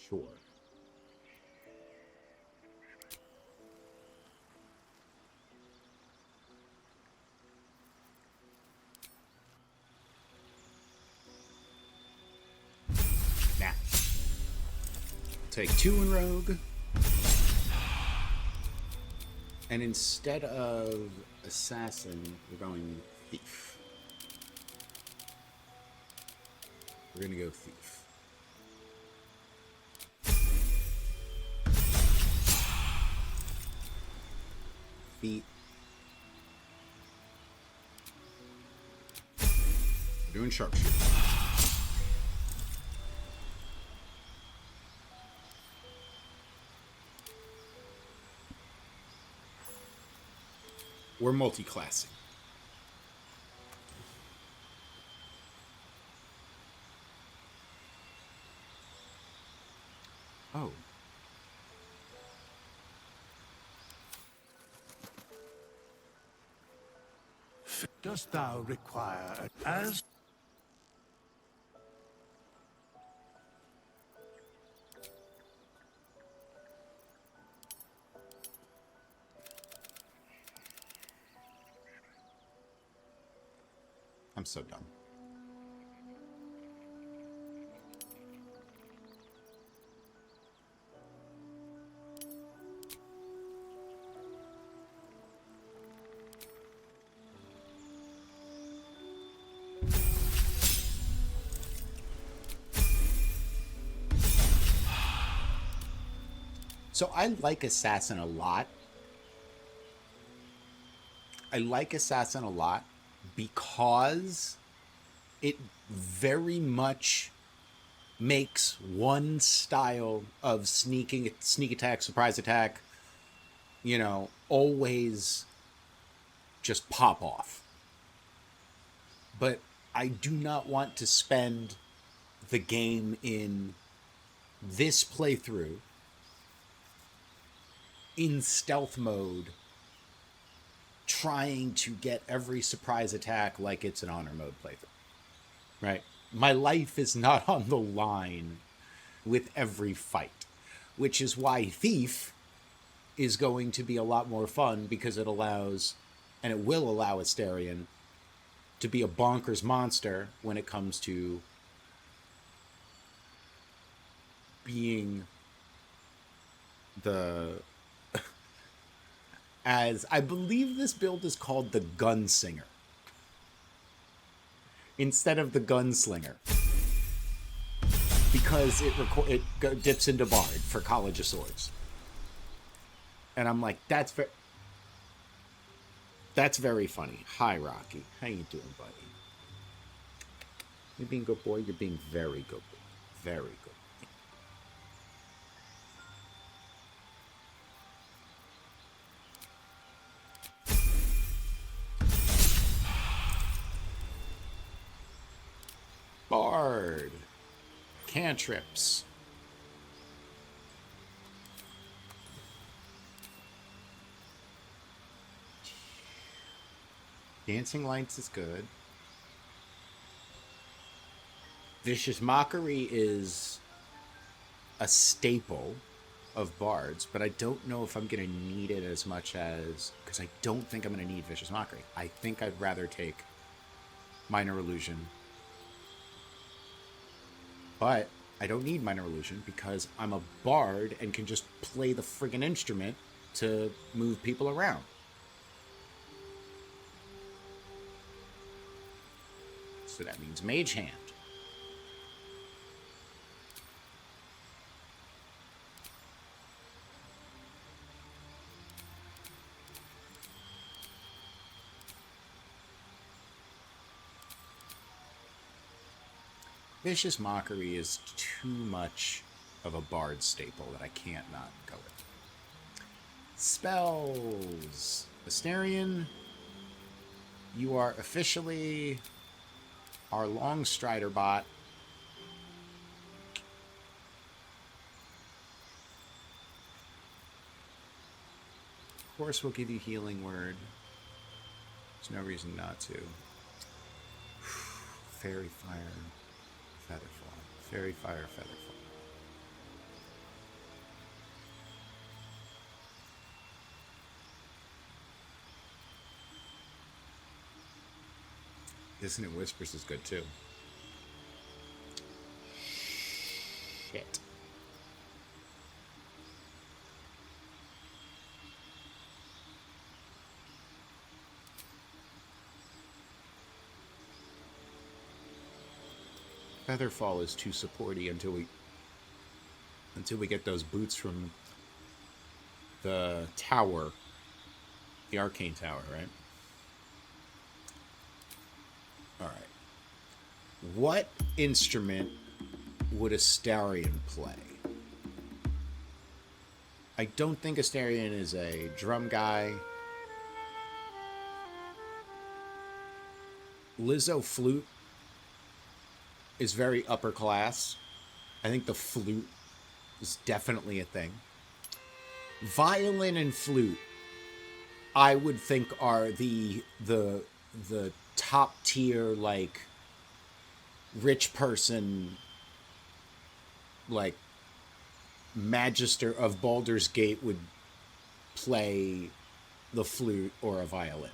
Sure. Now, take 2 in Rogue, and instead of Assassin, we're going Thief. We're gonna go Thief. Feet. We're doing Sharpshooter. We're multi-classing. Oh. Dost thou require as I'm so dumb. So I like Assassin a lot. I like Assassin a lot because it very much makes one style of sneak attack, surprise attack, you know, always just pop off. But I do not want to spend the game in this playthrough in stealth mode, trying to get every surprise attack like it's an honor mode playthrough. Right? My life is not on the line with every fight, which is why Thief is going to be a lot more fun, because it allows, and it will allow Astarion to be a bonkers monster when it comes to being the, as I believe this build is called the Gunsinger instead of the Gunslinger, because it dips into Bard for College of Swords. And I'm like, that's very funny. Hi, Rocky. How you doing, buddy? You being a good boy? You're being very good boy. Very good. Bard. Cantrips. Dancing Lights is good. Vicious Mockery is a staple of bards, but I don't know if I'm going to need it as much as... because I don't think I'm going to need Vicious Mockery. I think I'd rather take Minor Illusion. But I don't need Minor Illusion because I'm a bard and can just play the friggin' instrument to move people around. So that means Mage Hand. Vicious Mockery is too much of a bard staple that I can't not go with. Spells. Astarion, you are officially our Longstrider bot. Of course, we'll give you Healing Word. There's no reason not to. Fairy Fire, Featherfall. Fairy Fire, Featherfall. Dissonant Whispers is good too. Shit. Featherfall is too supporty until we get those boots from the tower, the Arcane Tower, right? All right. What instrument would Astarion play? I don't think Astarion is a drum guy. Lizzo flute is very upper class. I think the flute is definitely a thing. Violin and flute, I would think, are the top tier, like, rich person, like, Magister of Baldur's Gate would play the flute or a violin.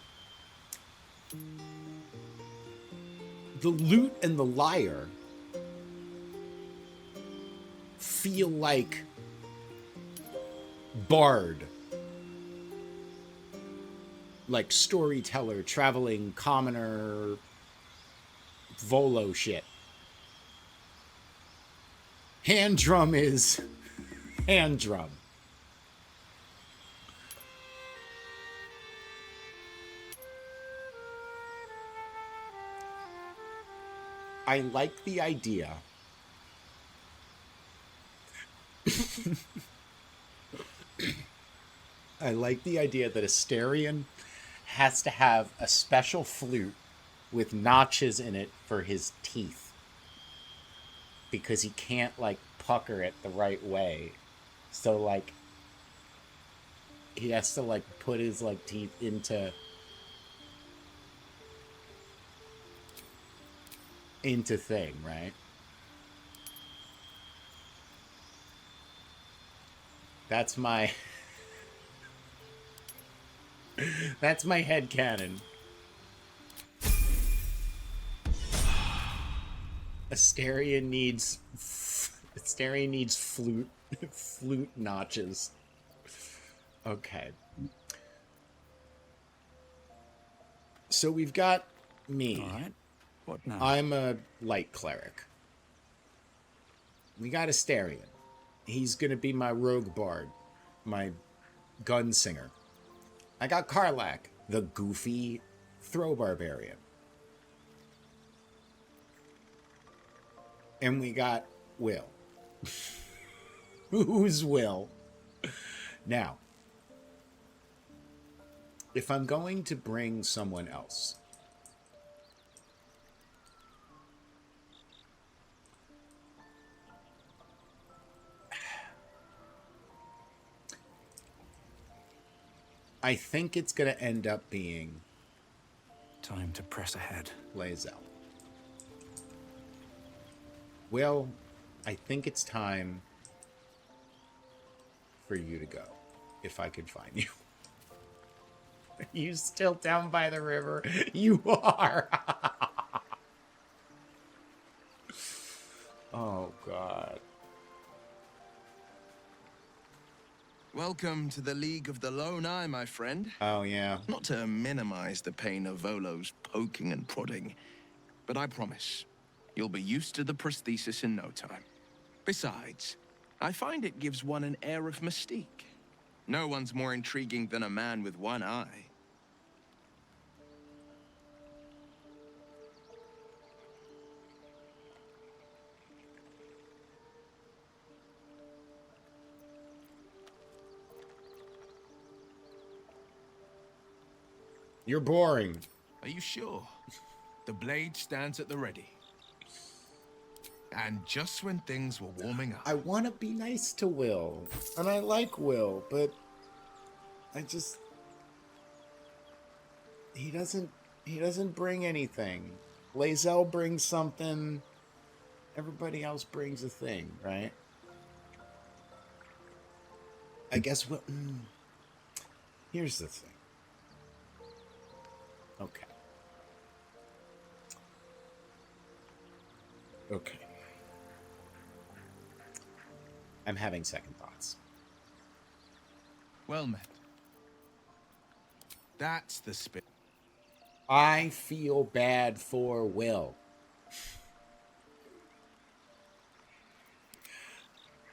The lute and the lyre feel like bard, like storyteller, traveling commoner, Volo shit. Hand drum is hand drum. I like the idea. I like the idea that Astarion has to have a special flute with notches in it for his teeth, because he can't, like, pucker it the right way. So, like, he has to like put his like teeth into thing, right? That's my that's my headcanon. Asterion needs flute notches. Okay. So we've got me. All right. What now? I'm a light cleric. We got Asterion. He's gonna be my rogue bard, my gunsinger. I got Karlach, the goofy throw barbarian. And we got Will. Who's Will? Now, if I'm going to bring someone else, I think it's going to end up being time to press ahead. Lae'zel. Well, I think it's time for you to go, if I could find you. Are you still down by the river? You are! Oh, God. Welcome to the League of the Lone Eye, my friend. Oh, yeah. Not to minimize the pain of Volo's poking and prodding, but I promise, you'll be used to the prosthesis in no time. Besides, I find it gives one an air of mystique. No one's more intriguing than a man with one eye. You're boring. Are you sure? The blade stands at the ready. And just when things were warming up. I want to be nice to Will, and I like Will, but he doesn't bring anything. Lae'zel brings something. Everybody else brings a thing, right? I guess Will. Here's the thing. Okay. Okay. I'm having second thoughts. Well met. That's the spirit. I feel bad for Will.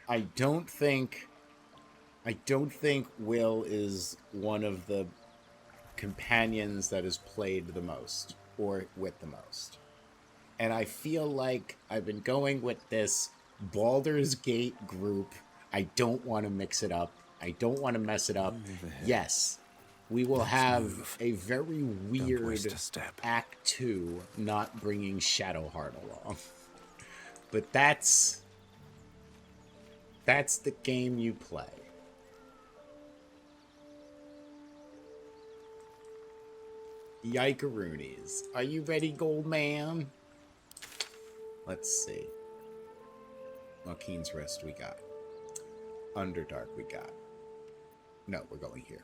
I don't think Will is one of the companions that is played the most or with the most. And I feel like I've been going with this Baldur's Gate group. I don't want to mix it up. I don't want to mess it up. Yes, we will have a very weird Act 2 not bringing Shadowheart along. But that's the game you play. Yikeroonies. Are you ready, Gold Man? Let's see. Malkin's Rest we got. Underdark we got. No, we're going here.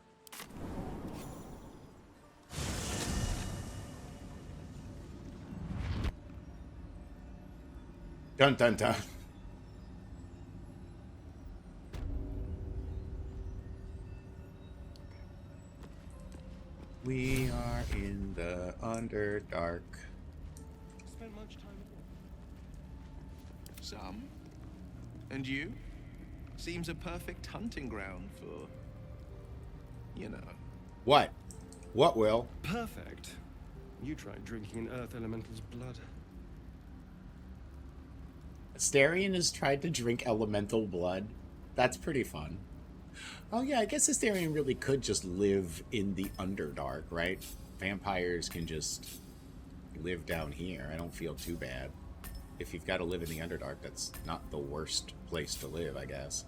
Dun dun dun. We are in the Underdark. Spent much time at some. And you? Seems a perfect hunting ground for, you know. What? What, Will? Perfect. You tried drinking an Earth Elemental's blood. Asterion has tried to drink elemental blood. That's pretty fun. Oh yeah, I guess Asterion really could just live in the Underdark, right? Vampires can just live down here. I don't feel too bad. If you've got to live in the Underdark, that's not the worst place to live, I guess.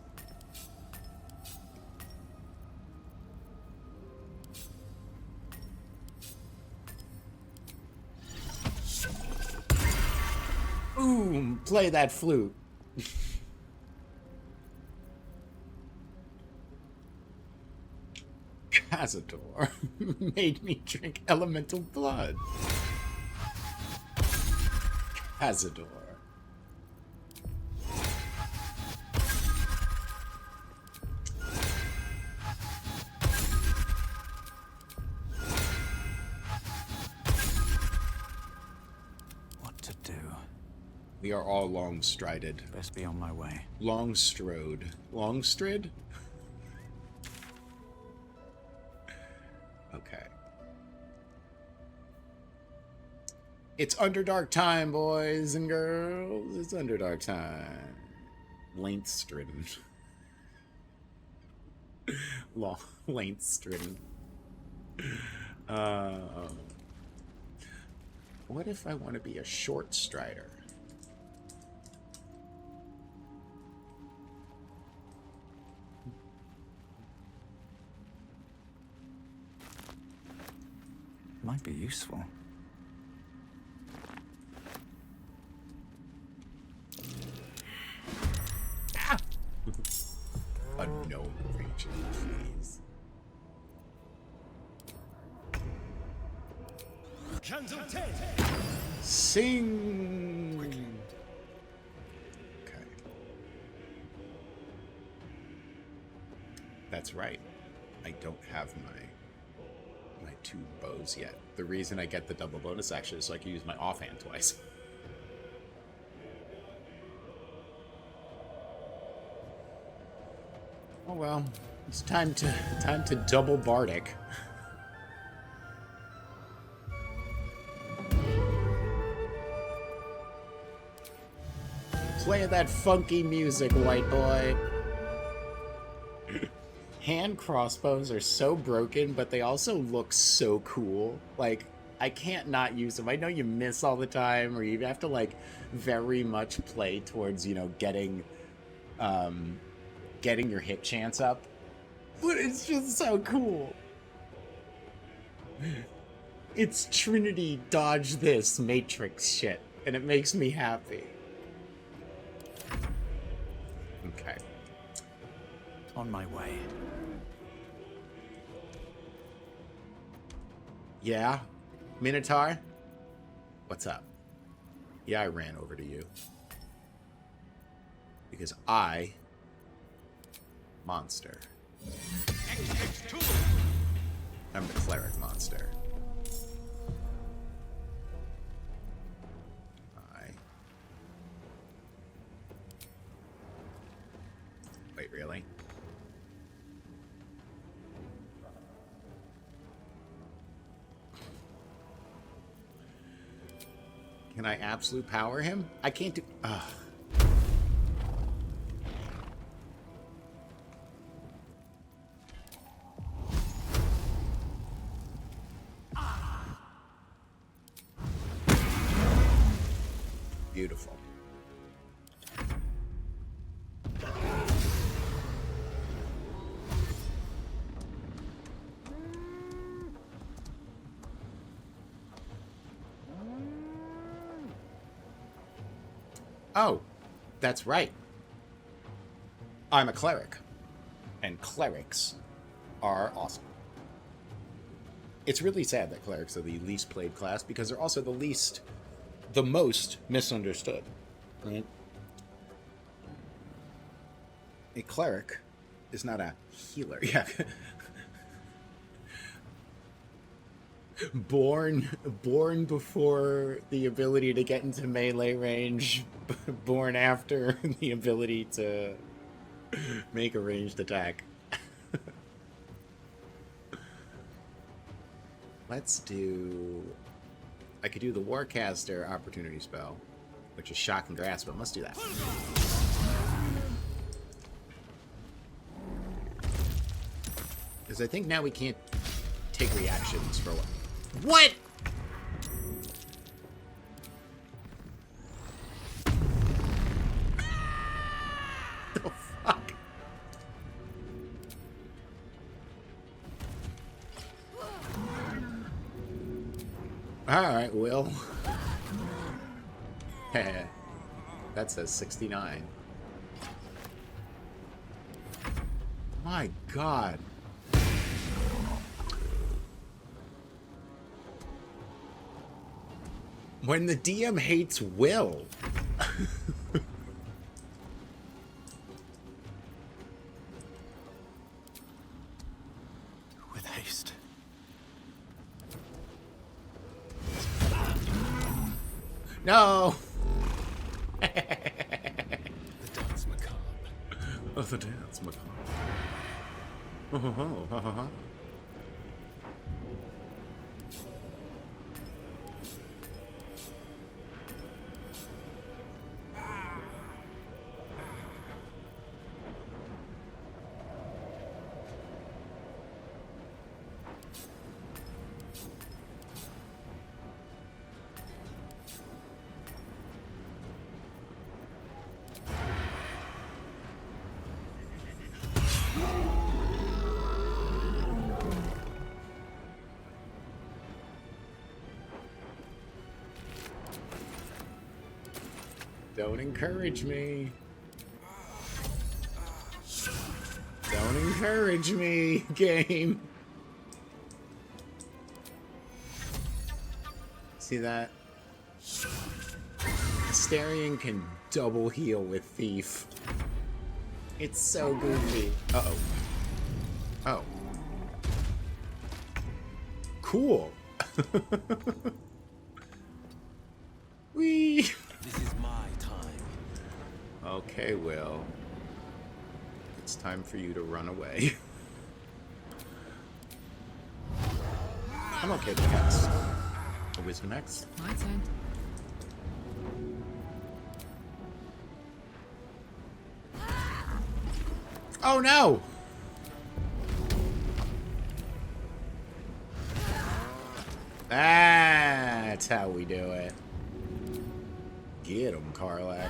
Boom! Play that flute. Cazador made me drink elemental blood. Cazador. What to do? We are all long-strided. Best be on my way. Long-strode. Long-strid? Okay. It's Underdark time, boys and girls. It's Underdark time. Length-stridden. Long, length-stridden. What if I want to be a short strider? Might be useful. A gnome creature, please. Sing! Okay. That's right. I don't have my two bows yet. The reason I get the double bonus action is so I can use my offhand twice. Oh well, it's time to double bardic. Play that funky music, white boy. Hand crossbows are so broken, but they also look so cool. Like, I can't not use them. I know you miss all the time, or you have to, like, very much play towards, you know, getting your hit chance up. But it's just so cool. It's Trinity dodge this Matrix shit, and it makes me happy. Okay. On my way. Yeah? Minotaur? What's up? Yeah, I ran over to you. Because monster. I'm the cleric monster. Wait, really? Can I absolute power him? I can't do... Ugh. Beautiful. Oh, that's right. I'm a cleric. And clerics are awesome. It's really sad that clerics are the least played class because they're also the most misunderstood, right? A cleric is not a healer. Yeah. Born before the ability to get into melee range, born after the ability to make a ranged attack. Let's do... I could do the Warcaster opportunity spell, which is Shock and Grasp, but let's do that. Because I think now we can't take reactions for what? What? The fuck? Alright, Will. That says 69. My God. When the DM hates Will. With haste. No. The dance macabre. Oh, the dance macabre. Oh. Don't encourage me. Don't encourage me, game. See that? Astarion can double heal with Thief. It's so goofy. Uh-oh. Oh. Cool. Whee! This is my time. Okay, Will. It's time for you to run away. I'm okay with X. A Wisdom X? My turn. Oh no! That's how we do it. Get him, Karlach.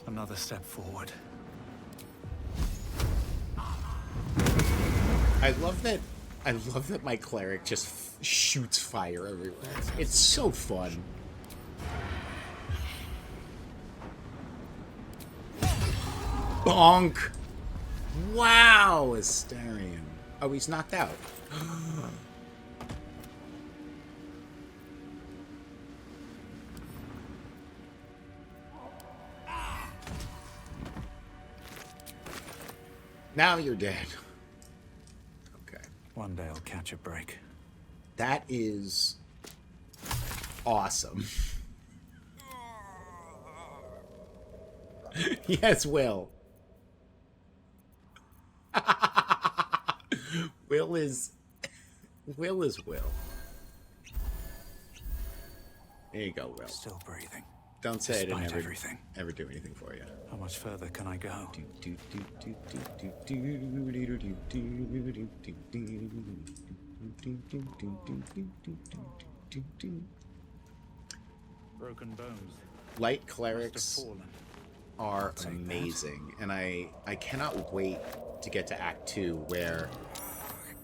Another step forward. I love that my cleric just shoots fire everywhere. It's so fun. Bonk! Wow, Astarion. Oh, he's knocked out. Now you're dead. Okay. One day I'll catch a break. That is awesome. Yes, Will. Will is Will. There you go, Will. Still breathing. Don't say I didn't Despite ever do anything for you. How much further can I go? Broken bones. Light clerics are amazing, and I cannot wait to get to Act 2, where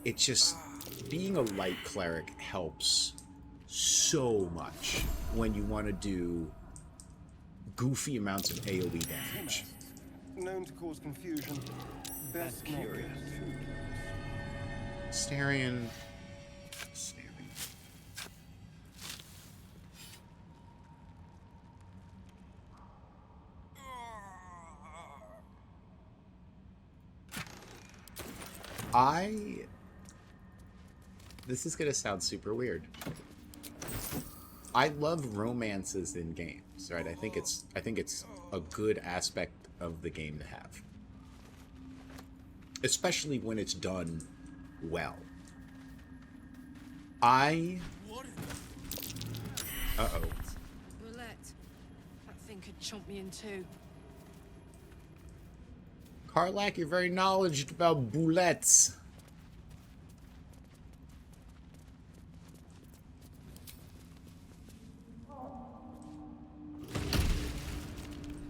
it's just being a light cleric helps so much when you want to do goofy amounts of AoE damage. Known to cause confusion. Best curious. Astarion. This is gonna sound super weird. I love romances in games, right? I think it's a good aspect of the game to have. Especially when it's done well. Uh-oh. Roulette. That thing could chomp me in two. Karlach, you're very knowledgeable about boulettes.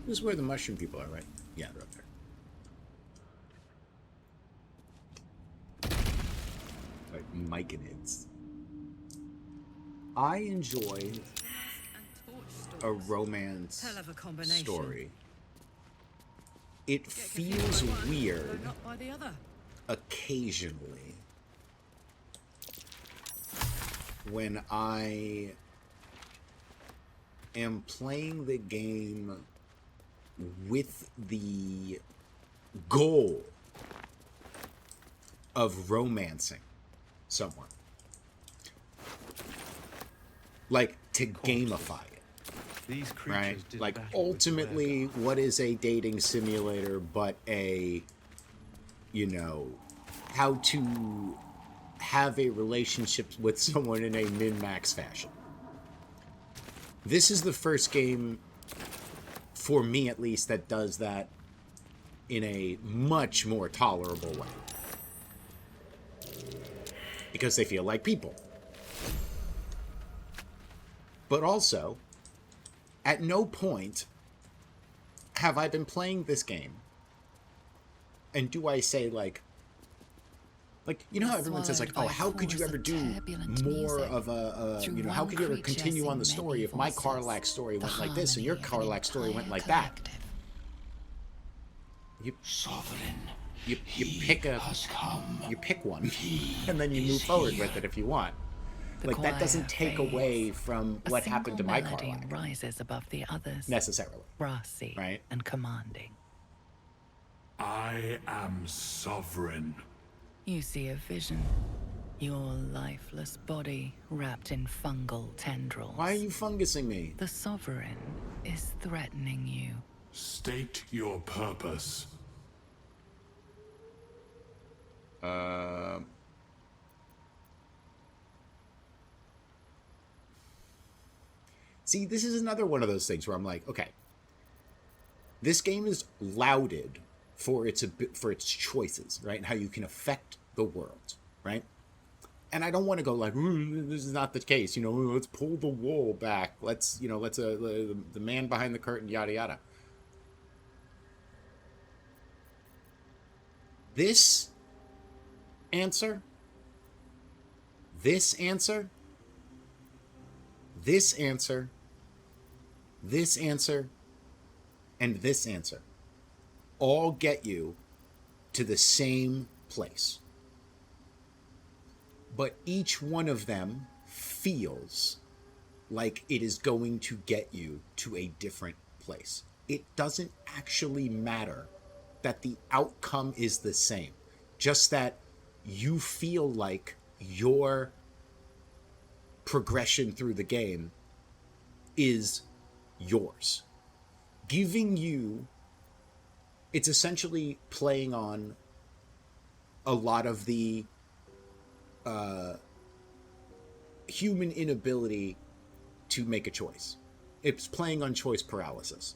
This is where the mushroom people are, right? Yeah, they're up there. Like Myconids. I enjoy a romance Hell of a combination. story. It feels weird Not by the other. occasionally when I am playing the game with the goal of romancing someone. Like, to gamify it. These creatures Right? did Like, battle with ultimately, what is a dating simulator but a, you know, how to have a relationship with someone in a min-max fashion. This is the first game, for me at least, that does that in a much more tolerable way. Because they feel like people. But also, at no point have I been playing this game and do I say, like, you know how everyone says, like, oh, how could you ever do more of a you know, how could you ever continue on the story if my Karlach story went like this or your Karlach story went like that? You pick one and then you move forward with it if you want. Like, that doesn't take away from what happened to my Karlach rises above the others, necessarily, brassy right? and commanding. I am sovereign. You see a vision. Your lifeless body wrapped in fungal tendrils. Why are you fungusing me? The sovereign is threatening you. State your purpose. See, this is another one of those things where I'm like, okay, this game is lauded for its choices, right? And how you can affect the world, right? And I don't want to go like, this is not the case, you know, let's pull the wool back. Let's, you know, the man behind the curtain, yada, yada. This answer, this answer, this answer, this answer, and this answer all get you to the same place. But each one of them feels like it is going to get you to a different place. It doesn't actually matter that the outcome is the same, just that you feel like your progression through the game is yours. Giving you, it's essentially playing on a lot of the human inability to make a choice. It's playing on choice paralysis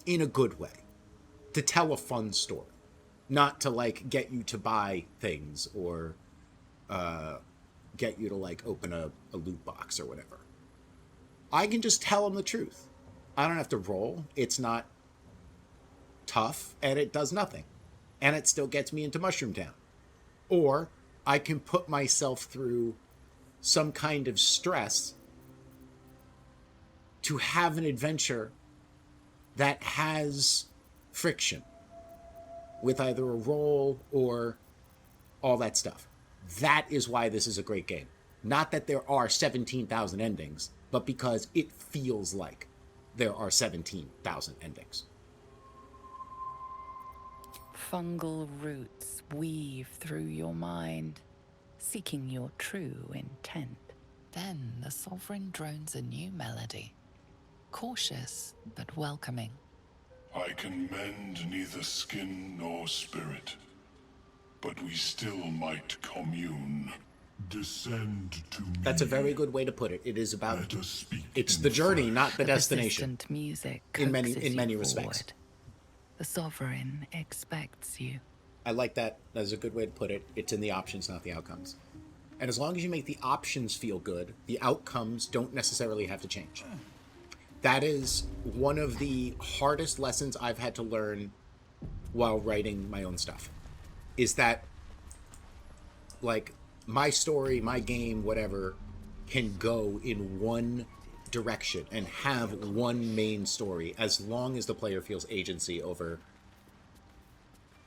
in a good way, to tell a fun story, not to like get you to buy things or get you to like open a loot box or whatever. I can just tell them the truth. I don't have to roll. It's not tough and it does nothing, and it still gets me into Mushroom Town. Or I can put myself through some kind of stress to have an adventure that has friction with either a roll or all that stuff. That is why this is a great game. Not that there are 17,000 endings, but because it feels like there are 17,000 endings. Fungal roots weave through your mind, seeking your true intent. Then the sovereign drones a new melody, cautious but welcoming. I can mend neither skin nor spirit, but we still might commune. Descend to me. That's a very good way to put it. It is about, it's the journey, not the destination. Persistent music in coaxes many you respects. forward. The sovereign expects you. I like that. That's a good way to put it. It's in the options, not the outcomes. And as long as you make the options feel good, the outcomes don't necessarily have to change. That is one of the hardest lessons I've had to learn while writing my own stuff. Is that, like, my story, my game, whatever, can go in one direction and have one main story as long as the player feels agency over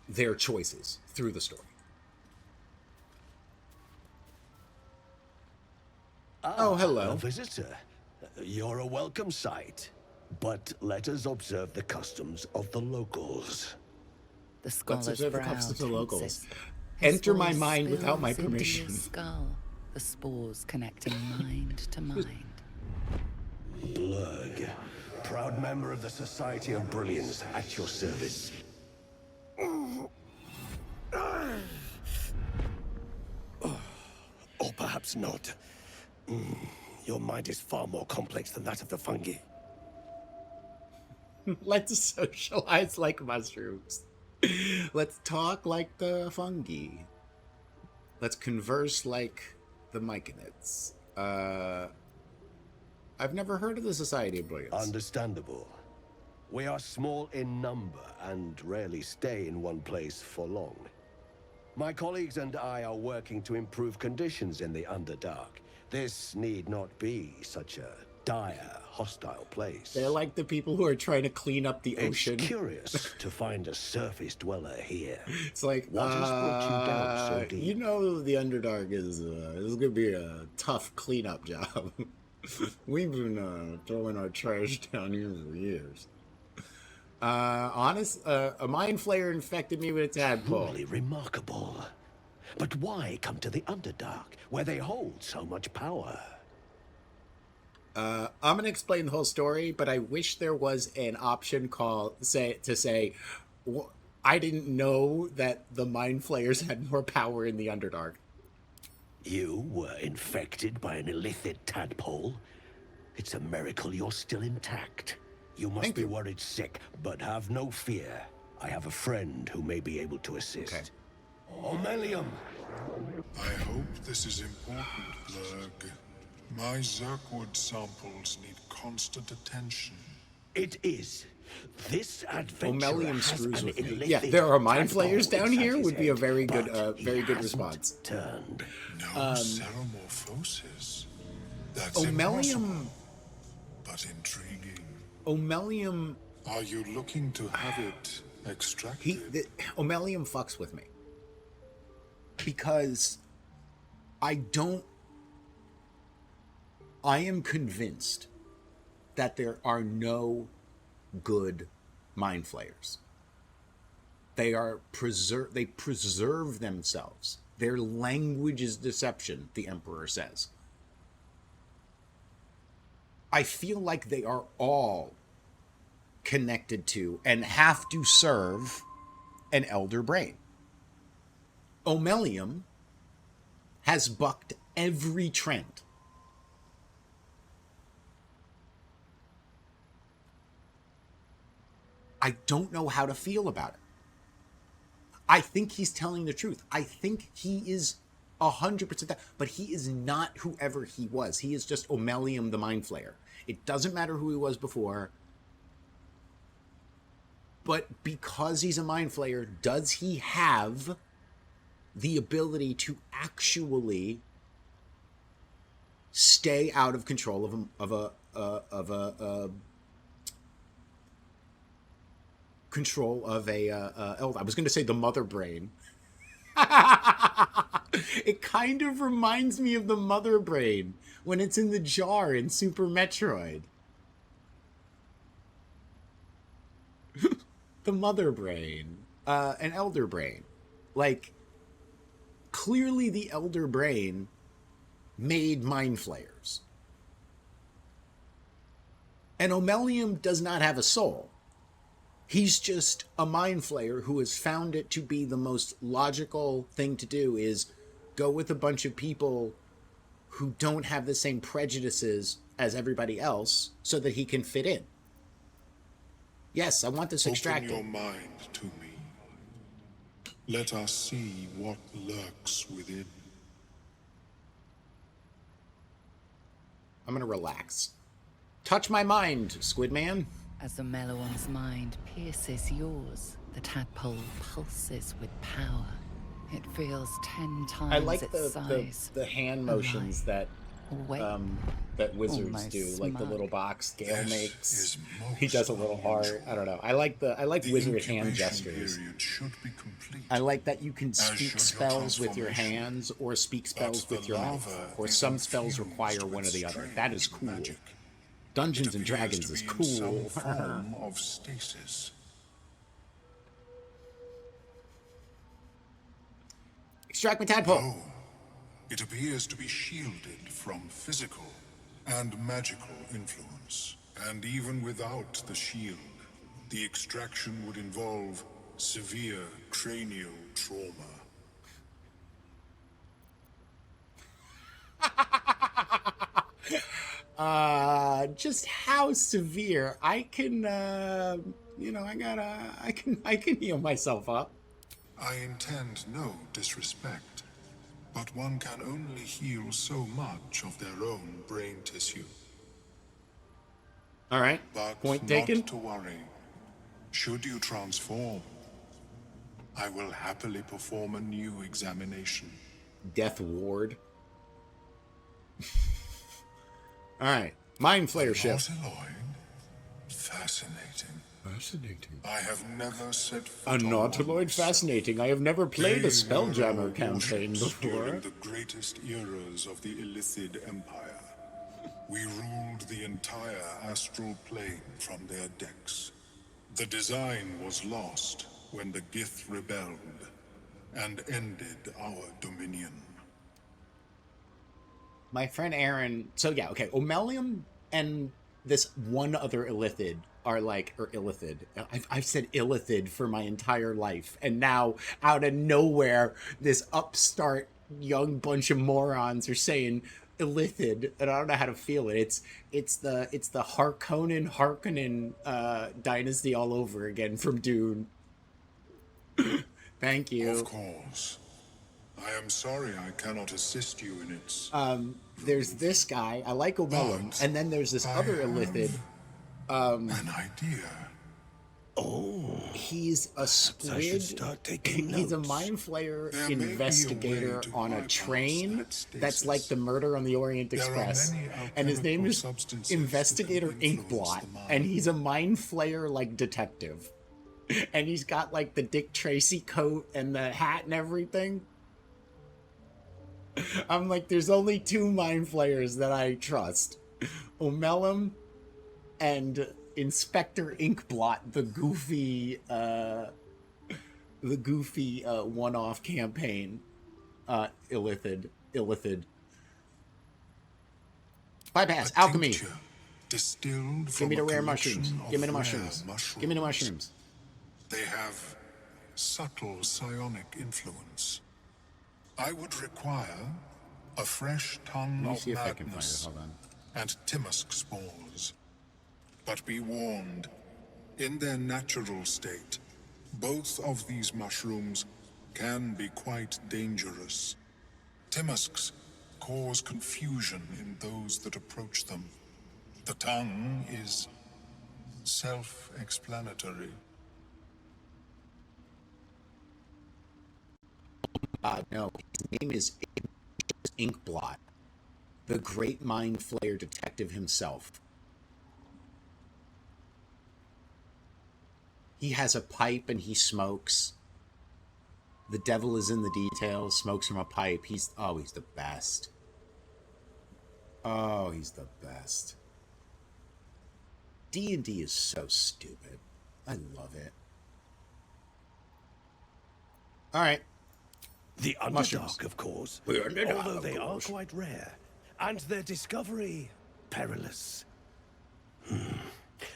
their choices through the story. Oh, hello. A visitor. You're a welcome sight. But let us observe the customs of the locals. The scholar's brow tenses. Enter my mind without my Spills into your permission. skull, the spores connecting mind to mind. Blurg, proud member of the Society of Brilliance, at your service. Or perhaps not. Your mind is far more complex than that of the fungi. Let's socialize like mushrooms. Let's talk like the fungi. Let's converse like the myconids. I've never heard of the Society of Brilliance. Understandable. We are small in number and rarely stay in one place for long. My colleagues and I are working to improve conditions in the Underdark. This need not be such a dire, hostile place. They're like the people who are trying to clean up the ocean. It's curious to find a surface dweller here. It's like, what has brought you down so deep? You know the Underdark is going to be a tough cleanup job. We've been throwing our trash down here for years. A mind flayer infected me with a tadpole. Truly remarkable. But why come to the Underdark, where they hold so much power? I'm going to explain the whole story, but I wish there was an option I didn't know that the mind flayers had more power in the Underdark. You were infected by an illithid tadpole? It's a miracle you're still intact. You must be worried sick, but have no fear. I have a friend who may be able to assist. Okay. Omelium! I hope this is important, Blurg. My Zerkwood samples need constant attention. It is. This adventure Omelium has screws an with me. illithid Yeah, there are mind tadpole flayers down inside here his would be a head, very good, but very he good hasn't response. Turned. No ceremorphosis. That's Omelium. impossible, but intriguing. Omelium. Are you looking to have it extracted? Omelium fucks with me because I am convinced that there are no good mind flayers. They preserve themselves. Their language is deception, the Emperor says. I feel like they are all connected to and have to serve an elder brain. Omelium has bucked every trend. I don't know how to feel about it. I think he's telling the truth. I think he is 100% that, but he is not whoever he was. He is just Omelium the Mind Flayer. It doesn't matter who he was before. But because he's a Mind Flayer, does he have the ability to actually stay out of control of a elder? I was going to say the mother brain. It kind of reminds me of the mother brain when it's in the jar in Super Metroid. The mother brain, an elder brain. Like, clearly the elder brain made mind flayers. And Omelium does not have a soul. He's just a mind flayer who has found it to be the most logical thing to do is go with a bunch of people who don't have the same prejudices as everybody else so that he can fit in. Yes, I want this extracted. Open your mind to me. Let us see what lurks within. I'm going to relax. Touch my mind, Squid Man. As the Meloan's mind pierces yours, the tadpole pulses with power. It feels 10 times I like its size. the hand motions that that wizards Almost do, like the smug. little box Gale This makes. is He does a little heart. unusual. I don't know. I like The wizard hand incubation gestures. period should be complete. I like that you can As speak should your spells with your transformation. hands or speak spells But with the your eyes, lava or is some spells infused require with one or the other. strange That is cool. magic. Dungeons It and appears Dragons to is be in cool. some form of stasis. Extract my tadpole. No, it appears to be shielded from physical and magical influence. And even without the shield, the extraction would involve severe cranial trauma. Just how severe? I can, I can heal myself up. I intend no disrespect, but one can only heal so much of their own brain tissue. All right. But Point not taken. to worry. Should you transform, I will happily perform a new examination. Death ward. All right. Mind flayer ship. Nautiloid? Fascinating. Fascinating. I have never set A foot on Nautiloid fascinating. I have never played a They Spelljammer were campaign worships before. During the greatest eras of the Illithid Empire, we ruled the entire astral plane from their decks. The design was lost when the Gith rebelled and ended our dominion. My friend Aaron. So yeah, okay. Omelium and this one other Illithid are like, or Illithid. I've said Illithid for my entire life, and now out of nowhere, this upstart young bunch of morons are saying Illithid, and I don't know how to feel it. It's the Harkonnen dynasty all over again from Dune. Thank you. Of course. I am sorry I cannot assist you in its... There's this guy. I like Omellum, and then there's this other Illithid. an idea. Oh, he's a squid. He's a mind flayer There may be a investigator way to on a bypass train that stasis. that's like the Murder on the Orient There are Express, many and his name alchemical is substances Investigator that can influence Inkblot, the mind. and he's a mind flayer like detective, and he's got like the Dick Tracy coat and the hat and everything. I'm like, there's only two mind flayers that I trust: Omellum and Inspector Inkblot, the goofy one-off campaign. Illithid. Bypass alchemy. Distilled Give from me the a rare collection mushrooms. of Give me the rare mushrooms. Give me the mushrooms. They have subtle psionic influence. I would require a fresh ton Let me of see if I can find it. madness Hold on. and Timusk spores. But be warned, in their natural state, both of these mushrooms can be quite dangerous. Timusks cause confusion in those that approach them. The tongue is self-explanatory. No, his name is Inkblot, the great mind flayer detective himself. He has a pipe and he smokes. The devil is in the details, smokes from a pipe. He's the best. Oh, he's the best. D&D is so stupid. I love it. All right. The Mushrooms. Underdark, of course. The Underdark, although of they course. are quite rare, and their discovery perilous.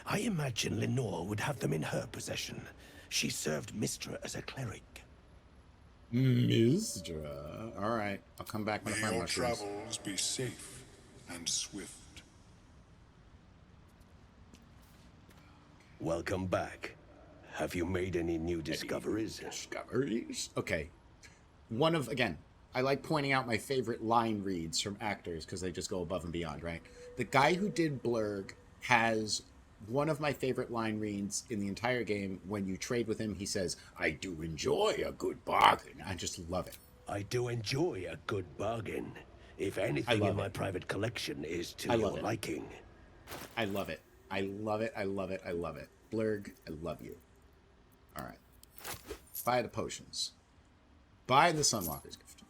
I imagine Lenore would have them in her possession. She served Mystra as a cleric. Mystra. All right. I'll come back when I May find your mushrooms. travels be safe and swift. Welcome back. Have you made any new discoveries? Discoveries? Okay. Again, I like pointing out my favorite line reads from actors because they just go above and beyond, right? The guy who did Blurg has one of my favorite line reads in the entire game. When you trade with him, he says, "I do enjoy a good bargain." I just love it. I do enjoy a good bargain. If anything in my private collection is to your liking. I love it. I love it. I love it. I love it. Blurg, I love you. All right. Buy the potions. Buy the Sunwalker's Gift.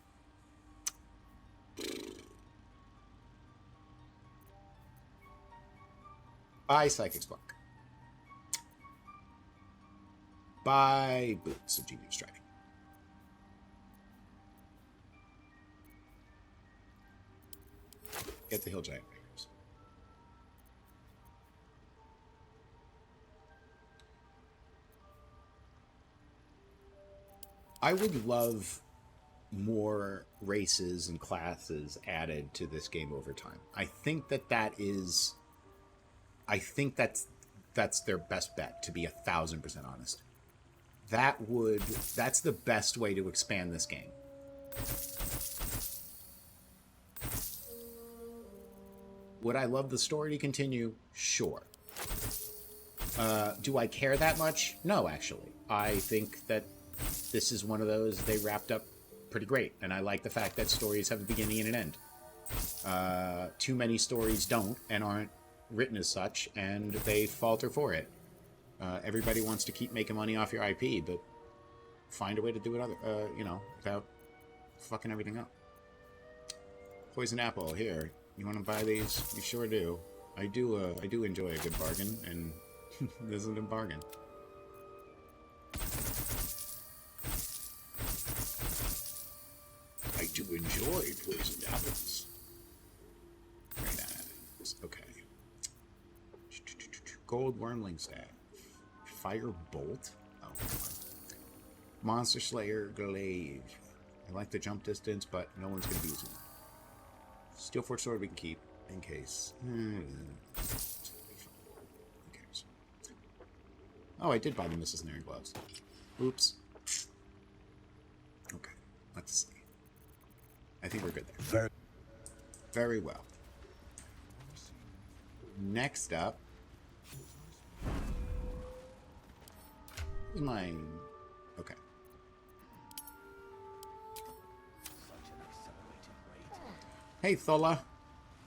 Buy Psychic Spark. Buy Boots of Genius Striding. Get the Hill Giant Fingers. I would love more races and classes added to this game over time. I think that's their best bet, to be 1,000% honest. That's the best way to expand this game. Would I love the story to continue? Sure. Do I care that much? No, actually. I think that this is one of those they wrapped up pretty great, and I like the fact that stories have a beginning and an end. Too many stories don't and aren't written as such, and they falter for it. Everybody wants to keep making money off your IP, but find a way to do it without fucking everything up. Poison apple, here. You want to buy these? You sure do. I do enjoy a good bargain, and this isn't a bargain. I do enjoy poisoned apples. Great apples. Okay. Gold Wormling Staff. Fire Bolt? Oh, come on. Monster Slayer Glaive. I like the jump distance, but no one's going to be using it. Steel Forge Sword we can keep, in case. Who cares? Oh, I did buy the Mrs. Nary gloves. Oops. Okay, let's see. I think we're good there. Very well. Next up... Mine. Okay. Hey, Thola.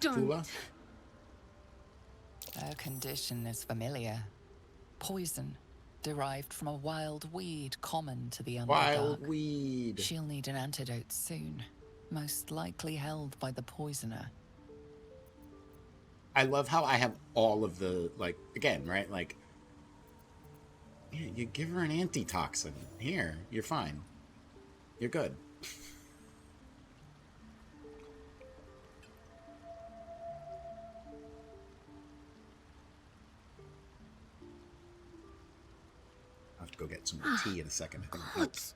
Thula. Her condition is familiar. Poison, derived from a wild weed common to the Underdark. Wild weed. She'll need an antidote soon, most likely held by the poisoner. I love how I have all of the, again, right? Yeah, you give her an antitoxin. Here, you're fine. You're good. I'll have to go get some more tea in a second. I think. Gods.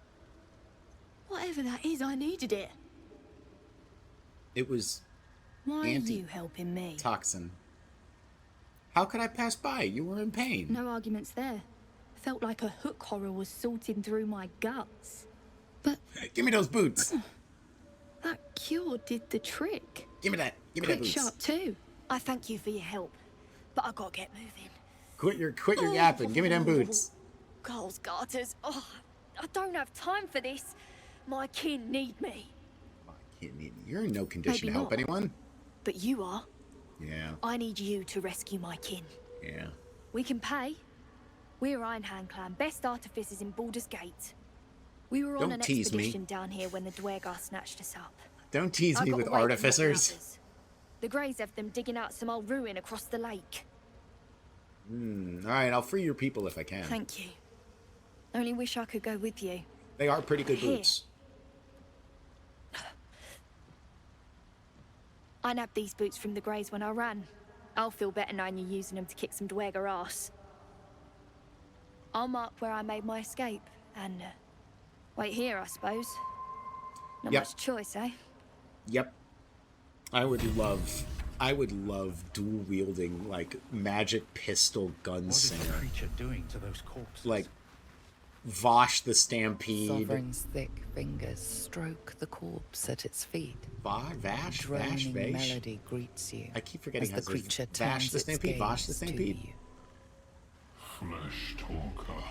Whatever that is, I needed it. It was Why are you helping me? Toxin. How could I pass by? You were in pain. No arguments there. Felt like a hook horror was sorting through my guts. But give me those boots. That cure did the trick. Give me that. Give me that boots. Sharp too. I thank you for your help, but I gotta get moving. Quit your yapping. Give me them boots. Girls, garters. Oh, I don't have time for this. My kin need me. You're in no condition Maybe to help not. anyone. But you are. Yeah. I need you to rescue my kin. Yeah. We can pay. We're Ironhand Clan, best artificers in Baldur's Gate. We were on Don't an tease me. expedition down here when the Dwergar snatched us up. Don't tease I me got with away from the artificers. others. The Greys have them digging out some old ruin across the lake. All right, I'll free your people if I can. Thank you. Only wish I could go with you. They are pretty good Here. boots. I nabbed these boots from the Greys when I ran. I'll feel better knowing you're using them to kick some Dwergar ass. I'll mark where I made my escape, and wait here, I suppose. Not Yep. much choice, eh? Yep. I would love dual wielding magic pistol What is the gunslinger. creature doing to those corpses? Like Vosh the Stampede. Sovereign's thick fingers stroke the corpse at its feet. Vash, Droning Vash. melody greets you. I keep forgetting as how the creature Vash turns the its Stampede, Vosh the gaze to Stampede. you. Flesh talker,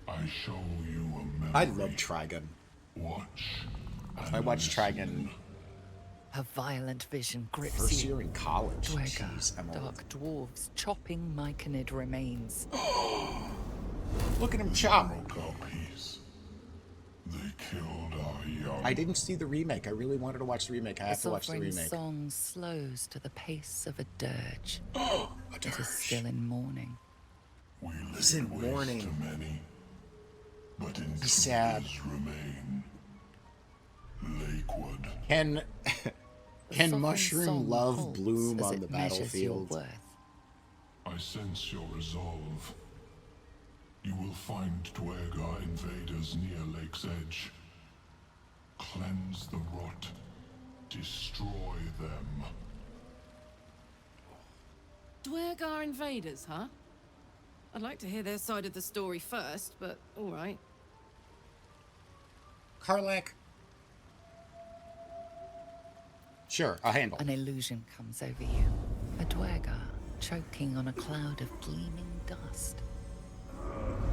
I show you a memory. I love Trigun. Watch. I watched Trigun A violent vision grips First you. year in college. Dwergar, Jeez, I'm old. dark dwarves chopping myconid remains. Look at him chop. They killed our young. I didn't see the remake. I really wanted to watch the remake. I have to watch the Sovereign remake. song slows to the pace of a dirge. A It is still in mourning. He's in mourning. Many, but He's sad. Remain. Lakewood. Can sovereign mushroom song love halts bloom as on it the measures your battlefield? worth. I sense your resolve. You will find Dwergar invaders near Lake's Edge. Cleanse the rot. Destroy them. Dwergar invaders, huh? I'd like to hear their side of the story first, but all right. Karlach. Sure, I'll handle. An illusion comes over you. A Dwergar choking on a cloud of gleaming dust.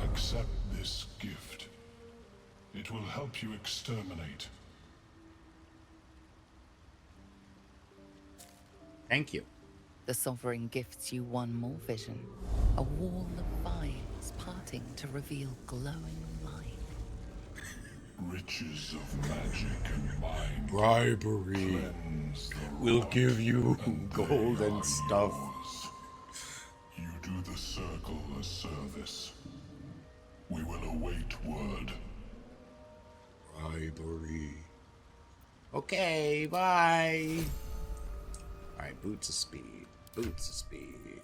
Accept this gift. It will help you exterminate. Thank you. The sovereign gifts you one more vision. A wall of vines parting to reveal glowing light. Riches of magic and mind. Bribery. We'll give you gold and stuff. You do the circle a service. We will await word. Bribery. Okay, bye. Alright, boots of speed. Boots of speed.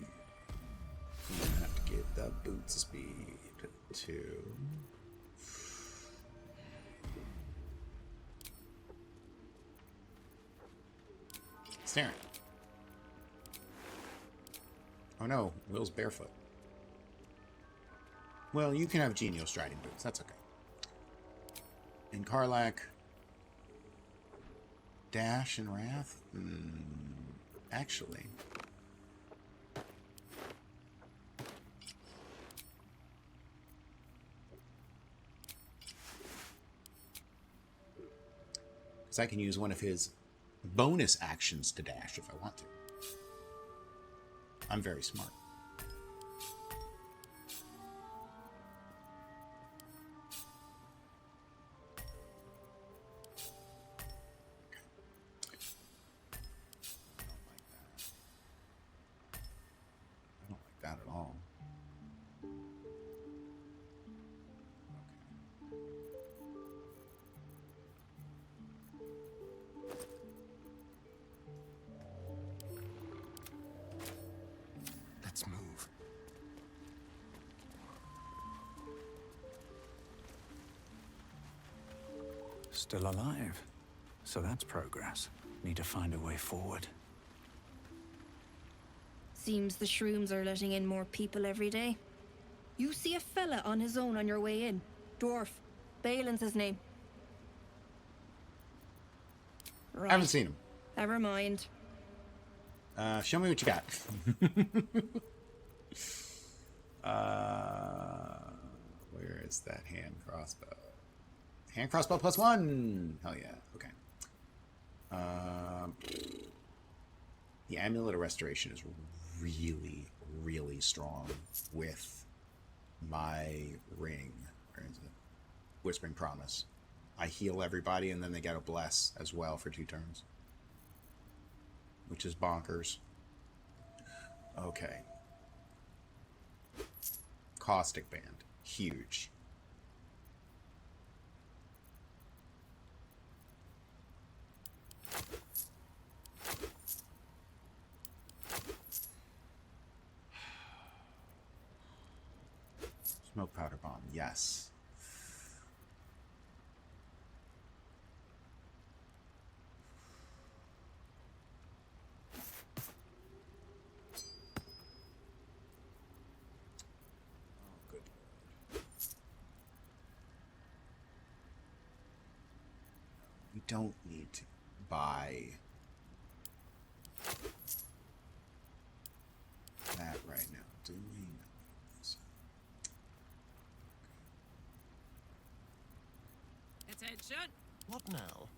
I'm gonna have to get the boots of speed to... Staring. Oh no, Will's barefoot. Well, you can have genial striding boots. That's okay. And Karlach, Dash and Wrath? Actually. Because I can use one of his bonus actions to dash if I want to. I'm very smart. I don't like that at all. Let's move. Still alive. So that's progress. Need to find a way forward. Seems the shrooms are letting in more people every day. You see a fella on his own on your way in. Dwarf. Balin's his name. Right. I haven't seen him. Never mind. Show me what you got. Where is that hand crossbow? Hand crossbow +1. Hell yeah. Okay. The Amulet of Restoration is really, really strong with my ring. Where is it? Whispering Promise. I heal everybody and then they get a bless as well for 2 turns. Which is bonkers. Okay. Caustic Band. Huge. Smoke powder bomb. Yes. We don't need to buy that right now, do we? No. Attention! What now?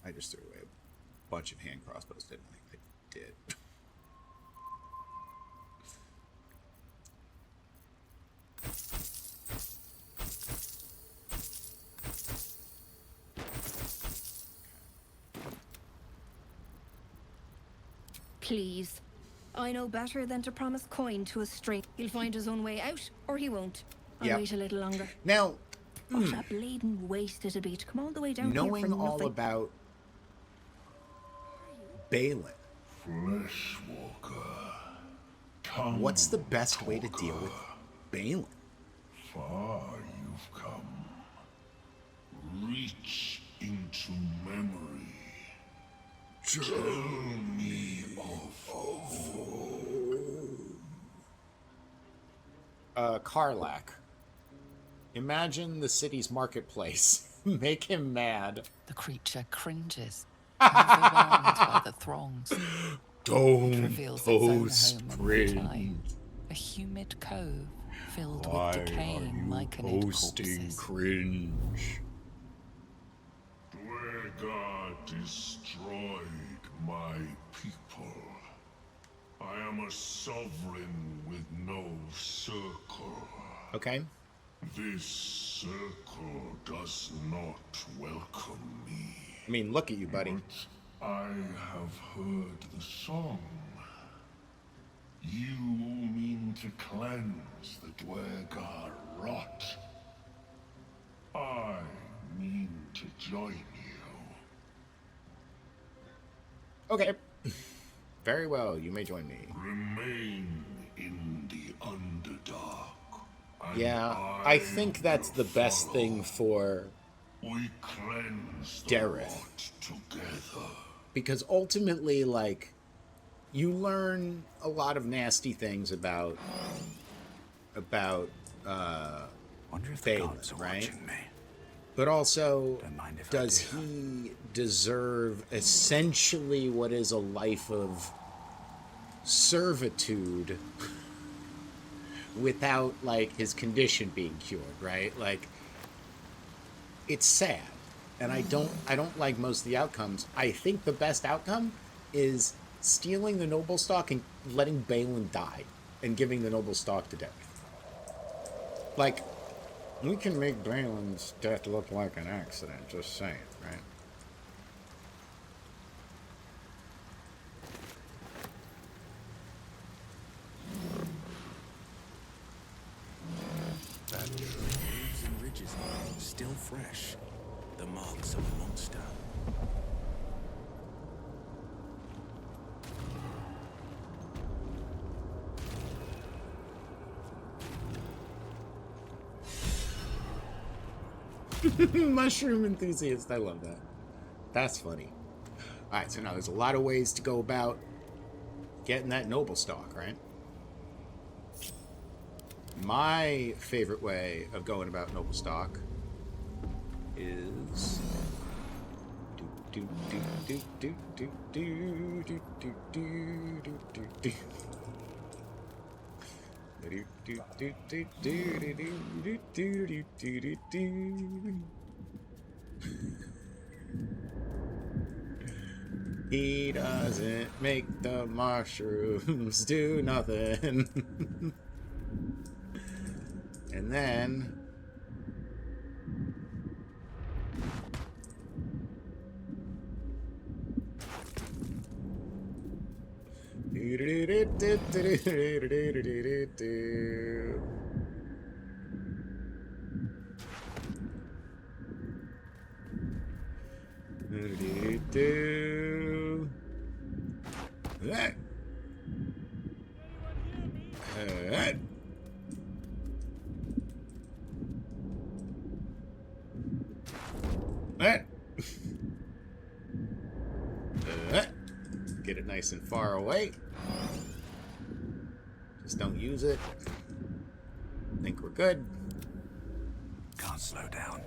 I just threw away a bunch of hand crossbows, didn't I? I did. Please. I know better than to promise coin to a string. He'll find his own way out, or he won't. I'll Yep. wait a little longer. Now, What a bleeding waste it'd be to come all the way down here knowing for all nothing. about Balin, what's the best way to deal with Balin? Far you've come. Reach into memory. Tell me of Karlak. Imagine the city's marketplace. Make him mad. The creature cringes, overwhelmed by the throngs. Don't It reveals its own post home and cringe. reply. A humid cove filled Why with decaying are you myconid posting corpses. cringe? Dwegar destroyed my people. I am a sovereign with no circle. Okay. This circle does not welcome me. I mean, look at you, buddy. But I have heard the song. You mean to cleanse the Dwegar rot. I mean to join you. Okay. Very well, you may join me. Remain in the Underdark. Yeah, I think that's the best thing for We cleanse the Dareth. rot together. Because ultimately, like, you learn a lot of nasty things about Wonder if the Balin, gods are right? watching me. But also, Don't mind if I does do. he deserve essentially what is a life of servitude without, like, his condition being cured, right? Like, it's sad. And I don't like most of the outcomes. I think the best outcome is stealing the noble stock and letting Balin die and giving the noble stock to Dareth. Like, we can make Balin's death look like an accident, just saying, right? That waves and ridges are still fresh. The marks of a monster. Mushroom enthusiast, I love that. That's funny. Alright, so now there's a lot of ways to go about getting that noble stock, right? My favorite way of going about noble stock is he doesn't make the mushrooms do nothing. And then get it nice and far away. Just don't use it. Think we're good. Can't slow down.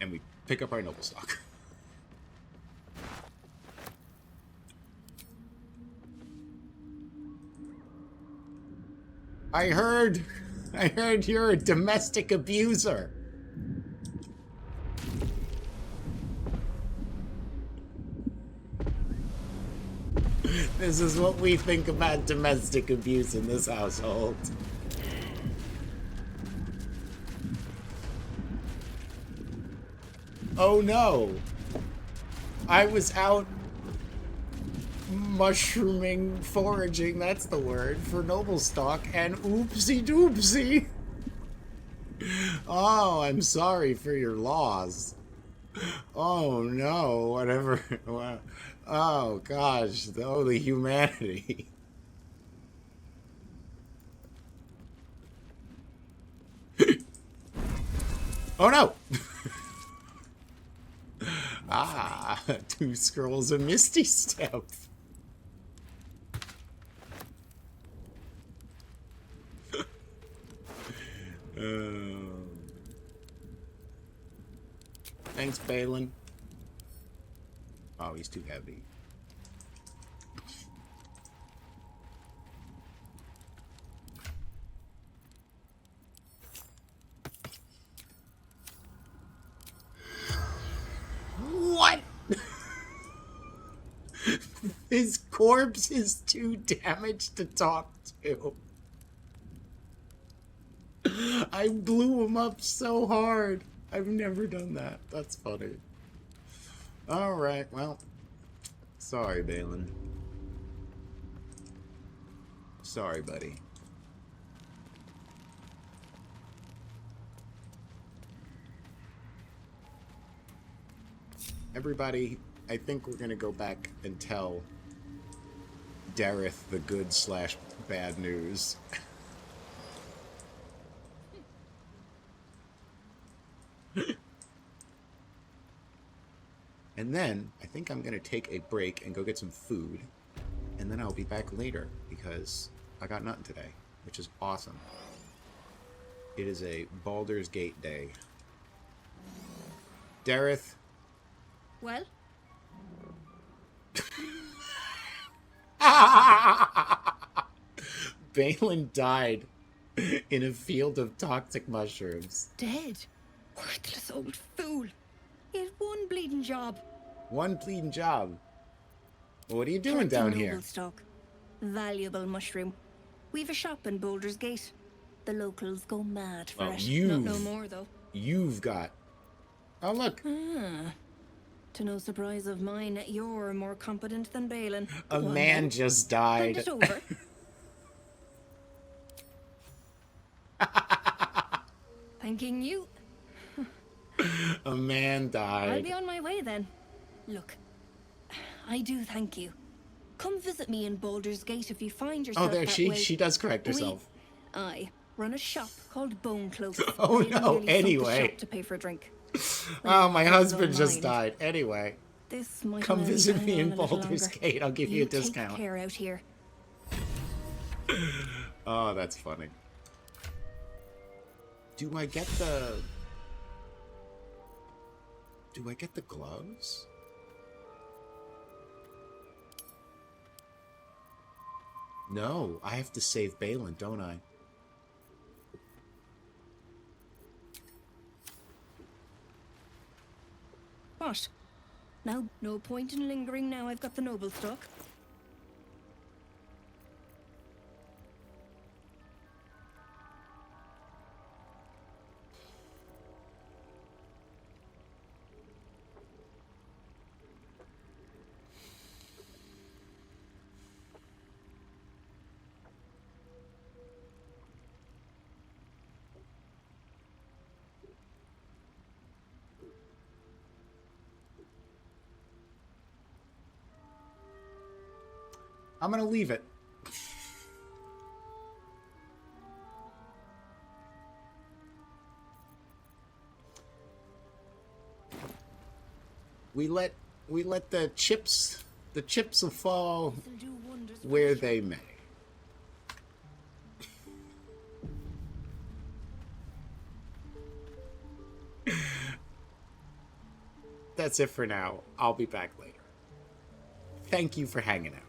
And we pick up our noble stock. I heard you're a domestic abuser. This is what we think about domestic abuse in this household. Oh no! I was out mushrooming, foraging, that's the word, for noble stock, and oopsie doopsie! Oh, I'm sorry for your loss. Oh no, whatever. Oh gosh, oh the humanity. Oh no! Ah, 2 scrolls of Misty Step. Thanks, Balin. Oh, he's too heavy. What? His corpse is too damaged to talk to. I blew him up so hard. I've never done that. That's funny. Alright, well. Sorry, Balin. Sorry, buddy. Everybody, I think we're gonna go back and tell Dareth the good/bad news. And then, I think I'm gonna take a break and go get some food. And then I'll be back later, because I got nothing today, which is awesome. It is a Baldur's Gate day. Dareth. Well? Balin died in a field of toxic mushrooms. Dead? Worthless old fool. He had one bleeding job. One bleeding job. What are you doing down here? Stock. Valuable mushroom. We've a shop in Baldur's Gate. The locals go mad for it. Not no more though. You've got. Oh look. Ah. To no surprise of mine, you're more competent than Balin. A man just died. Hand it over. Thanking you. A man died. I'll be on my way then. Look, I do thank you. Come visit me in Baldur's Gate if you find yourself. Oh, there that way. she does correct herself. I run a shop called Bone Cloaks. Oh no! Anyway. To pay for a drink. Oh, my husband just died. Anyway. This might come visit me in Baldur's longer. Gate. I'll give you a discount. Take care out here. Oh, that's funny. Do I get the gloves? No, I have to save Balin, don't I? What? Now, no point in lingering now I've got the noble stock. I'm gonna leave it. We let the chips will fall where they may. That's it for now. I'll be back later. Thank you for hanging out.